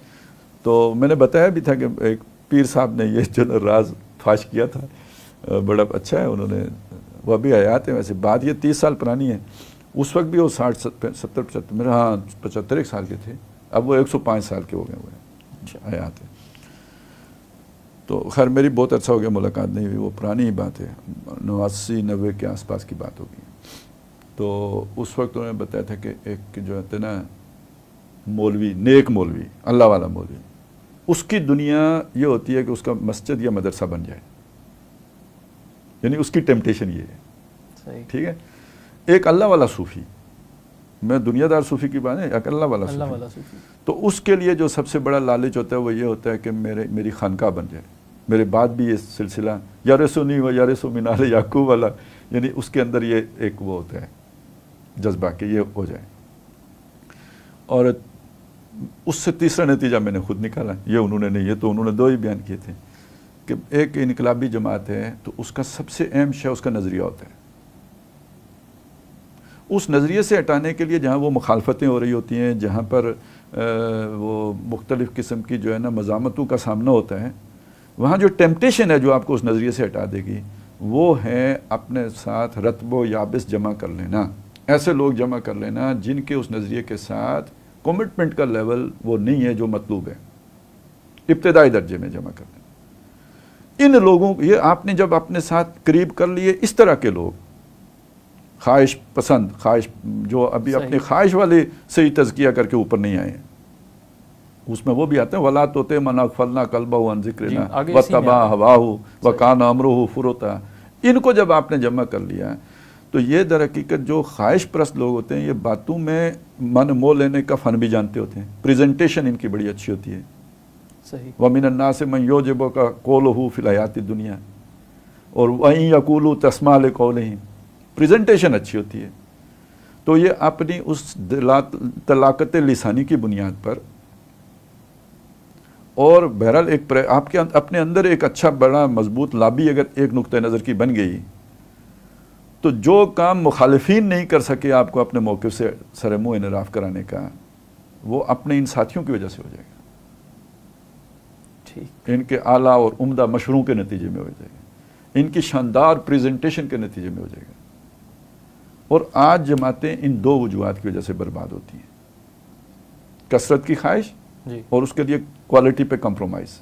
تو میں نے بتایا بھی تھا کہ ایک پیر صاحب نے یہ جو راز فاش کیا تھا، بڑا اچھا ہے. انہوں نے، وہ ابھی حیات ہیں ویسے، بات یہ 30 سال پرانی ہے. اس وقت بھی وہ 60-70 میرے 75 سال کے تھے. اب وہ 105 سال کے ہو گئے ہوئے ہیں، حیات ہے. تو خیر میری بہت عرصہ ہو گیا ملاقات نہیں ہوئی، وہ پرانی ہی بات ہے، 89-90 کے آس پاس کی بات ہوگی. تو اس وقت انہوں نے بتایا تھا کہ ایک جو ہے نا مولوی، نیک مولوی، اللہ والا مولوی، اس کی دنیا یہ ہوتی ہے کہ اس کا مسجد یا مدرسہ بن جائے. یعنی اس کی ٹیمپٹیشن یہ ہے. صحیح. ٹھیک ہے. ایک اللہ والا صوفی، میں دنیا دار صوفی کی بات ہے، ایک اللہ والا صوفی، تو اس کے لیے جو سب سے بڑا لالچ ہوتا ہے وہ یہ ہوتا ہے کہ میری خانقاہ بن جائے، میرے بعد بھی یہ سلسلہ یارسو نہیں ہوا، یارسو مینار یعقوب والا. یعنی اس کے اندر یہ ایک وہ ہوتا ہے جذبہ کہ یہ ہو جائے. اور اس سے تیسرا نتیجہ میں نے خود نکالا، یہ انہوں نے نہیں، یہ تو انہوں نے 2 ہی بیان کیے تھے، کہ ایک انقلابی جماعت ہے تو اس کا سب سے اہم شے اس کا نظریہ ہوتا ہے. اس نظریے سے ہٹانے کے لیے جہاں وہ مخالفتیں ہو رہی ہوتی ہیں، جہاں پر وہ مختلف قسم کی جو ہے نا مزاحمتوں کا سامنا ہوتا ہے، وہاں جو ٹیمپٹیشن ہے جو آپ کو اس نظریے سے ہٹا دے گی، وہ ہے اپنے ساتھ رتب و یابس جمع کر لینا. ایسے لوگ جمع کر لینا جن کے اس نظریے کے ساتھ کمٹمنٹ کا لیول وہ نہیں ہے جو مطلوب ہے، ابتدائی درجے میں جمع کر لینا. ان لوگوں یہ آپ نے جب اپنے ساتھ قریب کر لیے، اس طرح کے لوگ خواہش پسند، خواہش جو ابھی اپنی خواہش والے سے ہی تزکیہ کر کے اوپر نہیں آئے ہیں، اس میں وہ بھی آتے ہیں وَلَا تُطِعْ مَنْ أَغْفَلْنَا قَلْبَهُ عَنْ ذِكْرِنَا وَاتَّبَعَ هَوَاهُ وَكَانَ أَمْرُهُ فُرُطًا. ان کو جب آپ نے جمع کر لیا تو یہ در حقیقت جو خواہش پرست لوگ ہوتے ہیں، یہ باتوں میں من مو لینے کا فن بھی جانتے ہوتے ہیں. پریزنٹیشن ان کی بڑی اچھی ہوتی ہے. صحیح. وَمِنَ النَّاسِ مَنْ يُعْجِبُكَ قَوْلُهُ فِي الْحَيَاطِ الدُّنْيَا اور وَإِنْ يَقُولُوا تَسْمَعْ لِقَوْلِهِمْ. پریزنٹیشن اچھی ہوتی ہے. تو یہ اپنی اس طلاقت لسانی کی بنیاد پر، اور بہرحال ایک آپ کے اپنے اندر ایک اچھا بڑا مضبوط لابی اگر ایک نقطہ نظر کی بن گئی، تو جو کام مخالفین نہیں کر سکے آپ کو اپنے موقف سے سر منہ انحراف کرانے کا، وہ اپنے ان ساتھیوں کی وجہ سے ہو جائے گا. ٹھیک. ان کے اعلیٰ اور عمدہ مشوروں کے نتیجے میں ہو جائے گا، ان کی شاندار پریزنٹیشن کے نتیجے میں ہو جائے گا. اور آج جماعتیں ان 2 وجوہات کی وجہ سے برباد ہوتی ہیں: کثرت کی خواہش جی. اور اس کے لیے کوالٹی پہ کمپرومائز.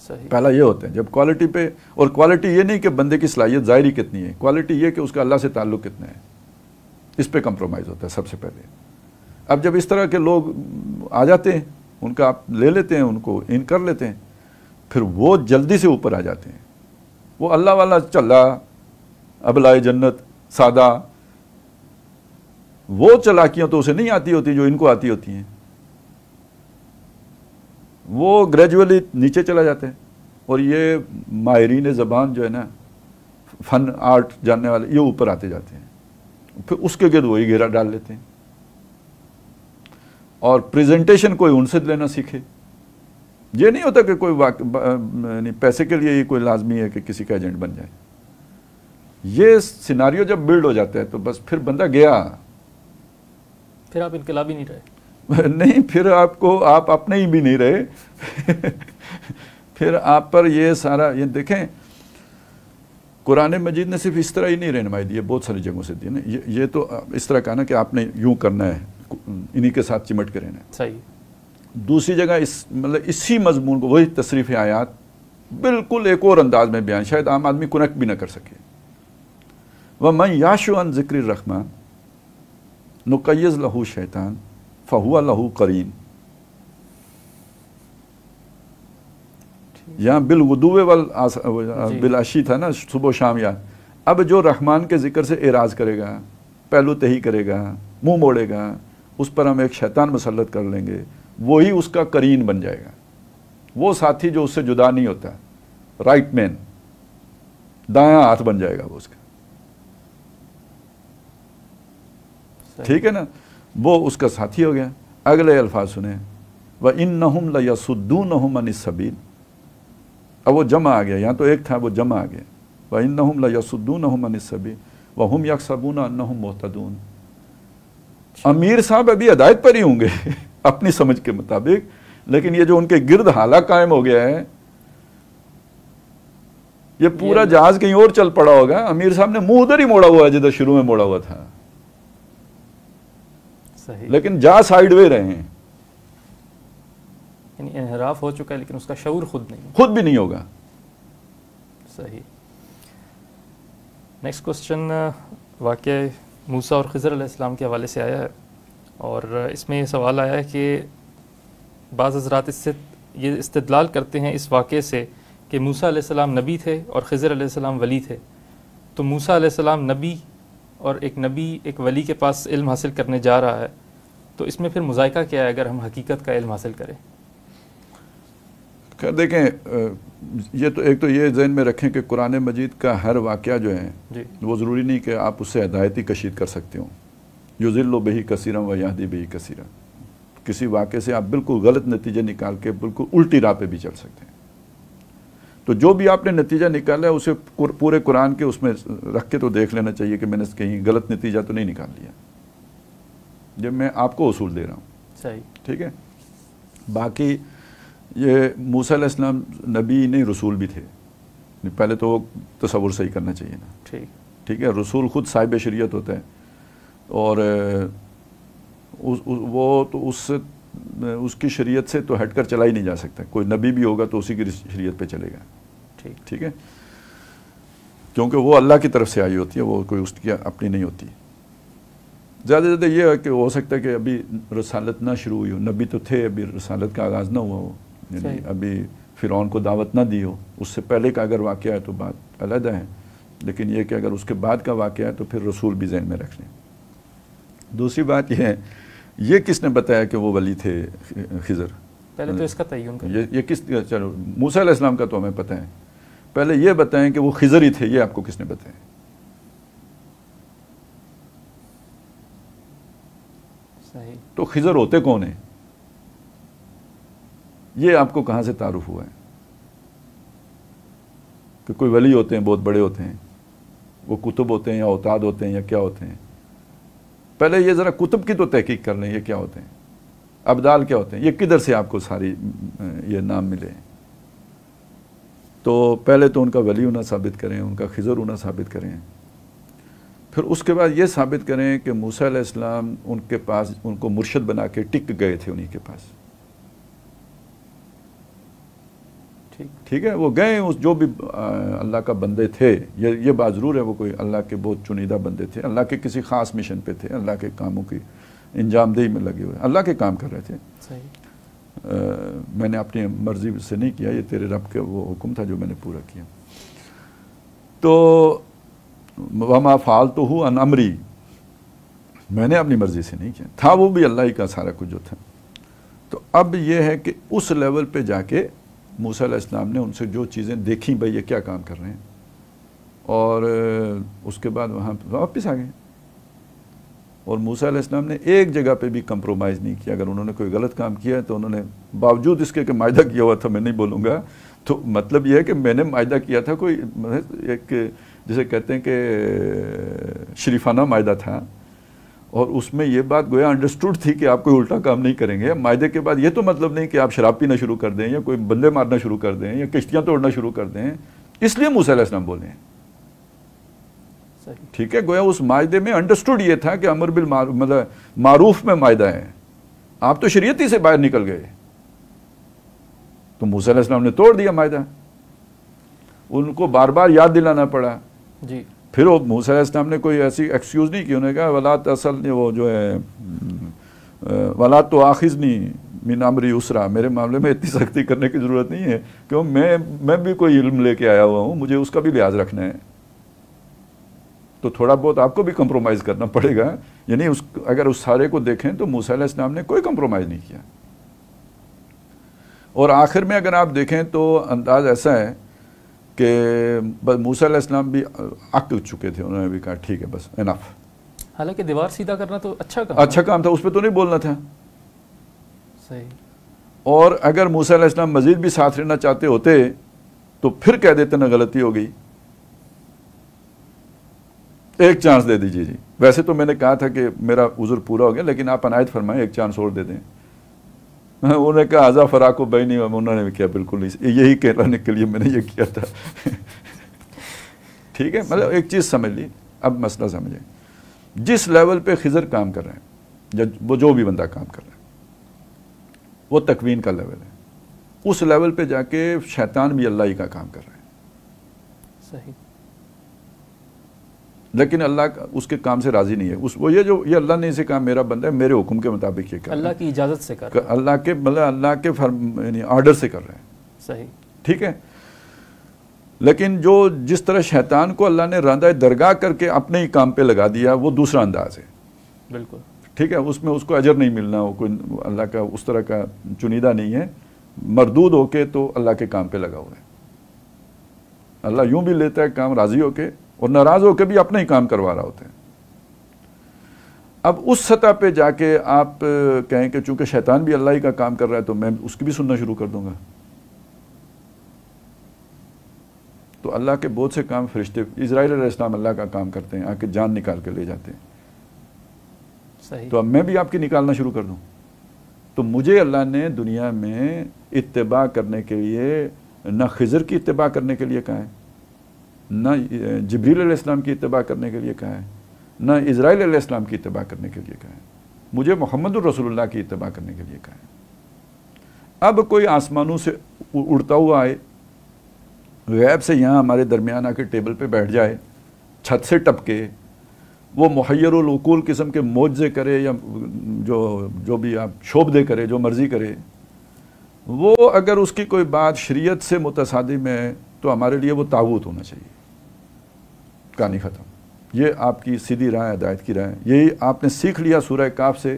صحیح. پہلا یہ ہوتا ہے جب کوالٹی پہ، اور کوالٹی یہ نہیں کہ بندے کی صلاحیت ظاہری کتنی ہے، کوالٹی یہ کہ اس کا اللہ سے تعلق کتنا ہے، اس پہ کمپرومائز ہوتا ہے سب سے پہلے. اب جب اس طرح کے لوگ آ جاتے ہیں، ان کا آپ لے لیتے ہیں، ان کو ان کر لیتے ہیں، پھر وہ جلدی سے اوپر آ جاتے ہیں. وہ اللہ والا چلا ابلائے جنت سادہ، وہ چلاکیاں تو اسے نہیں آتی ہوتی جو ان کو آتی ہوتی ہیں. وہ گریجولی نیچے چلا جاتے ہیں. اور یہ ماہرین زبان جو ہے نا، فن آرٹ جاننے والے، یہ اوپر آتے جاتے ہیں. پھر اس کے گرد وہی گھیرا ڈال لیتے ہیں، اور پریزنٹیشن کوئی ان سے لینا سیکھے. یہ نہیں ہوتا کہ کوئی یعنی پیسے کے لیے یہ کوئی لازمی ہے کہ کسی کا ایجنٹ بن جائے. یہ سیناریو جب بلڈ ہو جاتا ہے تو بس پھر بندہ گیا. پھر آپ انقلابی نہیں رہے. نہیں، پھر آپ اپنے ہی بھی نہیں رہے. پھر آپ پر یہ سارا، یہ دیکھیں قرآن مجید نے صرف اس طرح ہی نہیں رہنمائی دی ہے، بہت ساری جگہوں سے دی نا. یہ تو اس طرح کہا نا کہ آپ نے یوں کرنا ہے، انہی کے ساتھ چمٹ کے رہنا ہے. صحیح. دوسری جگہ مطلب اسی مضمون کو، وہی تصریف آیات بالکل ایک اور انداز میں بیان، شاید عام آدمی کنیکٹ بھی نہ کر سکے. وَمَنْ يَعْشُ عَنْ ذِكْرِ الرَّحْمَنِ نُقَيِّضْ لَهُ شَيْطَانٌ فَهُوَ لَهُ قَرِينٌ. یہاں بالغدو بالعشی تھا نا، صبح و شام. یا اب جو رحمان کے ذکر سے اعراض کرے گا، پہلو تہی کرے گا، منہ موڑے گا، اس پر ہم ایک شیطان مسلط کر لیں گے، وہی اس کا قرین بن جائے گا. وہ ساتھی جو اس سے جدا نہیں ہوتا، رائٹ مین، دایاں ہاتھ بن جائے گا وہ اس کا. ٹھیک ہے نا، وہ اس کا ساتھی ہو گیا. اگلے الفاظ سنیں، وَإِنَّهُمْ لَيَصُدُّونَهُمْ عَنِ السَّبِيلِ. اب وہ جمع آ گیا، یہاں تو ایک تھا، وہ جمع آ گیا. وَإِنَّهُمْ لَيَصُدُّونَهُمْ عَنِ السَّبِيلِ وَهُمْ يَحْسَبُونَ أَنَّهُمْ مُهْتَدُونَ. امیر صاحب ابھی ہدایت پر ہی ہوں گے اپنی سمجھ کے مطابق، لیکن یہ جو ان کے گرد حالہ قائم ہو گیا ہے، یہ پورا جہاز کہیں اور چل پڑا ہوگا. امیر صاحب نے منہ ادھر ہی موڑا ہوا ہے جدھر شروع میں موڑا ہوا تھا. لیکن جا سائیڈ وے رہے ہیں، یعنی انحراف ہو چکا ہے، لیکن اس کا شعور خود بھی نہیں ہوگا. صحیح. نیکسٹ کوسچن واقعہ موسیٰ اور خضر علیہ السلام کے حوالے سے آیا ہے، اور اس میں یہ سوال آیا ہے کہ بعض حضرات اس سے یہ استدلال کرتے ہیں اس واقعے سے کہ موسیٰ علیہ السلام نبی تھے اور خضر علیہ السلام ولی تھے. تو موسیٰ علیہ السلام نبی اور ایک نبی ایک ولی کے پاس علم حاصل کرنے جا رہا ہے، تو اس میں پھر مذائقہ کیا ہے اگر ہم حقیقت کا علم حاصل کریں؟ دیکھیں، یہ تو ایک تو یہ ذہن میں رکھیں کہ قرآن مجید کا ہر واقعہ جو ہے وہ ضروری نہیں کہ آپ اس سے ہدایتی کشید کر سکتے ہوں. یضل بہ کثیرا ویہدی بہ کثیرا. کسی واقعے سے آپ بالکل غلط نتیجے نکال کے بالکل الٹی راہ پہ بھی چل سکتے ہیں. تو جو بھی آپ نے نتیجہ نکالا ہے اسے پورے قرآن کے اس میں رکھ کے تو دیکھ لینا چاہیے کہ میں نے کہیں غلط نتیجہ تو نہیں نکال لیا، جب میں آپ کو اصول دے رہا ہوں. صحیح. ٹھیک ہے. باقی یہ موسیٰ علیہ السلام نبی نہیں، رسول بھی تھے. پہلے تو تصور صحیح کرنا چاہیے نا. ٹھیک ہے. رسول خود صاحب شریعت ہوتا ہے، اور وہ تو اس کی شریعت سے تو ہٹ کر چلا ہی نہیں جا سکتا. کوئی نبی بھی ہوگا تو اسی کی شریعت پہ چلے گا. ٹھیک ہے. کیونکہ وہ اللہ کی طرف سے آئی ہوتی ہے، وہ کوئی اس کی اپنی نہیں ہوتی. زیادہ سے زیادہ یہ ہے کہ ہو سکتا ہے کہ ابھی رسالت نہ شروع ہوئی ہو، نبی تو تھے، ابھی رسالت کا آغاز نہ ہوا ہو، یعنی ابھی فرعون کو دعوت نہ دی ہو. اس سے پہلے کا اگر واقعہ ہے تو بات علیحدہ ہے، لیکن یہ کہ اگر اس کے بعد کا واقعہ ہے تو پھر رسول بھی ذہن میں رکھ لیں. دوسری بات یہ ہے، یہ کس نے بتایا کہ وہ ولی تھے خضر؟ پہلے تو اس کا تعین کریں. یہ کس، چلو موسیٰ علیہ السلام کا تو ہمیں پتہ ہے، پہلے یہ بتائیں کہ وہ خضر ہی تھے، یہ آپ کو کس نے بتایا؟ صحیح. تو خضر ہوتے کون ہیں؟ یہ آپ کو کہاں سے تعارف ہوا ہے کہ کوئی ولی ہوتے ہیں، بہت بڑے ہوتے ہیں، وہ کتب ہوتے ہیں یا اوتاد ہوتے ہیں یا کیا ہوتے ہیں؟ پہلے یہ ذرا کتب کی تو تحقیق کر لیں، یہ کیا ہوتے ہیں، ابدال کیا ہوتے ہیں، یہ کدھر سے آپ کو ساری یہ نام ملے؟ تو پہلے تو ان کا ولی ہونا ثابت کریں، ان کا خضر ہونا ثابت کریں، پھر اس کے بعد یہ ثابت کریں کہ موسیٰ علیہ السلام ان کے پاس، ان کو مرشد بنا کے ٹک گئے تھے انہی کے پاس. ٹھیک ہے، وہ گئے اس جو بھی اللہ کا بندے تھے، یہ بات ضرور ہے وہ کوئی اللہ کے بہت چنیدہ بندے تھے، اللہ کے کسی خاص مشن پہ تھے، اللہ کے کاموں کی انجام دہی میں لگے ہوئے، اللہ کے کام کر رہے تھے. میں نے اپنی مرضی سے نہیں کیا، یہ تیرے رب کے وہ حکم تھا جو میں نے پورا کیا. تو وما فعلتہ عن امری، میں نے اپنی مرضی سے نہیں کیا تھا، وہ بھی اللہ ہی کا سارا کچھ جو تھا. تو اب یہ ہے کہ اس لیول پہ جا کے موسیٰ علیہ السلام نے ان سے جو چیزیں دیکھیں بھئی یہ کیا کام کر رہے ہیں، اور اس کے بعد وہاں واپس آ گئے. اور موسیٰ علیہ السلام نے ایک جگہ پہ بھی کمپرومائز نہیں کیا. اگر انہوں نے کوئی غلط کام کیا ہے تو انہوں نے باوجود اس کے کہ معاہدہ کیا ہوا تھا، میں نہیں بولوں گا، تو مطلب یہ ہے کہ میں نے معاہدہ کیا تھا، کوئی ایک جسے کہتے ہیں کہ شریفانہ معاہدہ تھا، اور اس میں یہ بات گویا انڈرسٹوڈ تھی کہ آپ کوئی الٹا کام نہیں کریں گے. معاہدے کے بعد یہ تو مطلب نہیں کہ آپ شراب پینا شروع کر دیں یا کوئی بندے مارنا شروع کر دیں یا کشتیاں توڑنا شروع کر دیں. اس لیے موسیٰ علیہ السلام بولے ہیں، ٹھیک ہے، گویا اس معاہدے میں انڈرسٹوڈ یہ تھا کہ امر بالمعروف، مطلب معروف میں معاہدہ ہے. آپ تو شریعت ہی سے باہر نکل گئے، تو موسیٰ علیہ السلام نے توڑ دیا معاہدہ. ان کو بار بار یاد دلانا پڑا. جی. پھر وہ موسیٰ علیہ السلام نے کوئی ایسی ایکسکیوز نہیں کی، انہوں نے کہا ولا تصل، وہ جو ہے ولا تؤاخذنی من امری یسرا، میرے معاملے میں اتنی سختی کرنے کی ضرورت نہیں ہے کہ میں بھی کوئی علم لے کے آیا ہوا ہوں، مجھے اس کا بھی لحاظ رکھنا ہے. تو تھوڑا بہت آپ کو بھی کمپرومائز کرنا پڑے گا. یعنی اگر اس سارے کو دیکھیں تو موسیٰ علیہ السلام نے کوئی کمپرومائز نہیں کیا. اور آخر میں اگر آپ دیکھیں تو انداز ایسا ہے کہ موسیٰ علیہ السلام بھی اک چکے تھے، انہوں نے بھی کہا ٹھیک ہے بس انف. حالانکہ دیوار سیدھا کرنا تو اچھا کام تھا، اس پہ تو نہیں بولنا تھا. صحیح. اور اگر موسیٰ علیہ السلام مزید بھی ساتھ رہنا چاہتے ہوتے تو پھر کہہ دیتے نا غلطی ہو گئی، ایک چانس دے دیجیے. جی ویسے تو میں نے کہا تھا کہ میرا عذر پورا ہو گیا، لیکن آپ عنایت فرمائیں ایک چانس اور دے دیں. انہوں نے کہا آزا فراق و بینی، انہوں نے بھی کیا بالکل نہیں، یہی کہلانے کے لیے میں نے یہ کیا تھا. ٹھیک ہے، مطلب ایک چیز سمجھ لی. اب مسئلہ سمجھیں، جس لیول پہ خضر کام کر رہے ہیں، وہ جو بھی بندہ کام کر رہا ہے وہ تکوین کا لیول ہے. اس لیول پہ جا کے شیطان بھی اللہ ہی کا کام کر رہا ہے. صحیح. لیکن اللہ اس کے کام سے راضی نہیں ہے. یہ اللہ نے اسے کہا میرا بندہ ہے، میرے حکم کے مطابق یہ کر رہا ہے، اللہ کی اجازت سے کر رہا ہے، اللہ کے یعنی آرڈر سے کر رہے ہیں. صحیح. ٹھیک ہے. لیکن جس طرح شیطان کو اللہ نے راندہ درگاہ کر کے اپنے ہی کام پہ لگا دیا، وہ دوسرا انداز ہے. بالکل. ٹھیک ہے، اس میں اس کو اجر نہیں ملنا، وہ کوئی اللہ کا اس طرح کا چنیدہ نہیں ہے. مردود ہو کے تو اللہ کے کام پہ لگا ہوا ہے. اللہ یوں بھی لیتا ہے کام راضی ہو کے، اور ناراض ہو کے بھی اپنا ہی کام کروا رہا ہوتا ہے. اب اس سطح پہ جا کے آپ کہیں کہ چونکہ شیطان بھی اللہ ہی کا کام کر رہا ہے تو میں اس کی بھی سننا شروع کر دوں گا. تو اللہ کے بہت سے کام فرشتے، اسرائیل علیہ السلام اللہ کا کام کرتے ہیں، آ کے جان نکال کے لے جاتے ہیں. صحیح. تو اب میں بھی آپ کی نکالنا شروع کر دوں؟ تو مجھے اللہ نے دنیا میں اتباع کرنے کے لیے نہ خضر کی اتباع کرنے کے لیے کہا ہے، نہ جبریل علیہ السلام کی اتباع کرنے کے لیے کہا ہے، نہ اسرائیل علیہ السلام کی اتباع کرنے کے لیے کہا ہے. مجھے محمد الرسول اللہ کی اتباع کرنے کے لیے کہا ہے. اب کوئی آسمانوں سے اڑتا ہوا آئے، غیب سے یہاں ہمارے درمیان آ کے ٹیبل پہ بیٹھ جائے، چھت سے ٹپکے، وہ محیر العقول قسم کے معجزے کرے یا جو بھی آپ شعبدے کرے، جو مرضی کرے، وہ اگر اس کی کوئی بات شریعت سے متصادم ہے تو ہمارے لیے وہ طاغوت ہونا چاہیے. کہانی ختم. یہ آپ کی سیدھی راہ، ہدایت کی راہ ہے. یہی آپ نے سیکھ لیا سورہ کاف سے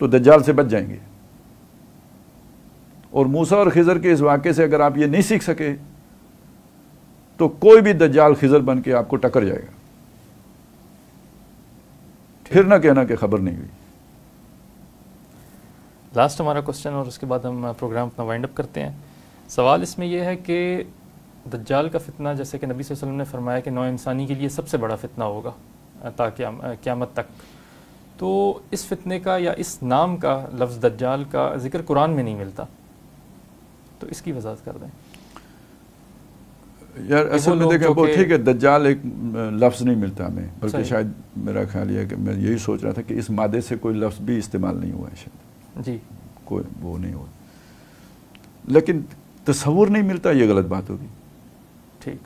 تو دجال سے بچ جائیں گے. اور موسیٰ اور خضر کے اس واقعے سے اگر آپ یہ نہیں سیکھ سکے تو کوئی بھی دجال خضر بن کے آپ کو ٹکر جائے گا. پھر نہ کہنا کہ خبر نہیں ہوئی. لاسٹ ہمارا کوسچن اور اس کے بعد ہم پروگرام اپنا وائنڈ اپ کرتے ہیں. سوال اس میں یہ ہے کہ دجال کا فتنہ، جیسے کہ نبی صلی اللہ علیہ وسلم نے فرمایا کہ نوع انسانی کے لیے سب سے بڑا فتنہ ہوگا تاکہ قیامت تک، تو اس فتنے کا یا اس نام کا، لفظ دجال کا ذکر قرآن میں نہیں ملتا، تو اس کی وضاحت کر دیں. یار اصل میں دیکھیں وہ ٹھیک ہے، دجال ایک لفظ نہیں ملتا ہمیں، بلکہ شاید میرا خیال یہ ہے کہ میں یہی سوچ رہا تھا کہ اس مادے سے کوئی لفظ بھی استعمال نہیں ہوا ہے شاید. جی. کوئی وہ نہیں ہوا. لیکن تصور نہیں ملتا، یہ غلط بات ہوگی. ٹھیک.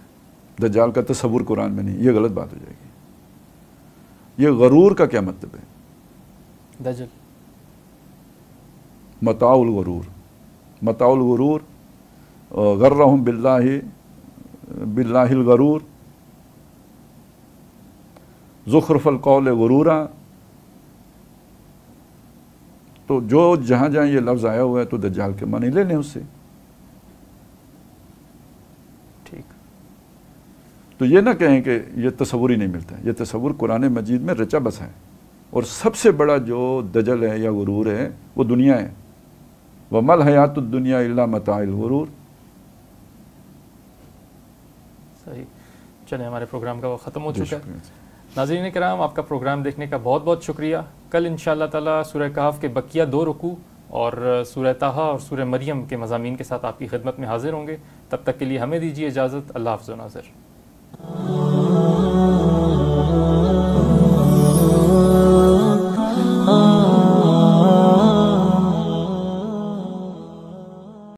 دجال کا تصور قرآن میں نہیں، یہ غلط بات ہو جائے گی. یہ غرور کا کیا مطلب ہے؟ دجل متاع الغرور، متاع الغرور غرہم باللہ الغرور زخرف القول غرورا. تو جو جہاں جہاں یہ لفظ آیا ہوا ہے تو دجال کے معنی لے لیں اس سے. ٹھیک. تو یہ نہ کہیں کہ یہ تصور ہی نہیں ملتا ہے، یہ تصور قرآن مجید میں رچا بسا ہے. اور سب سے بڑا جو دجل ہے یا غرور ہے وہ دنیا ہے. وَمَا الْحَيَاةُ الدُّنْيَا إِلَّا مَتَاعُ الْغُرُورِ. صحیح. چلیں ہمارے پروگرام کا وقت ختم ہو چکا ہے. ناظرین کرام، آپ کا پروگرام دیکھنے کا بہت بہت شکریہ. کل انشاءاللہ تعالی سورہ کہف کے بقیہ 2 رکوع اور سورہ طٰہٰ اور سورہ مریم کے مضامین کے ساتھ آپ کی خدمت میں حاضر ہوں گے. تب تک کے لیے ہمیں دیجیے اجازت. اللہ حافظ و ناظر.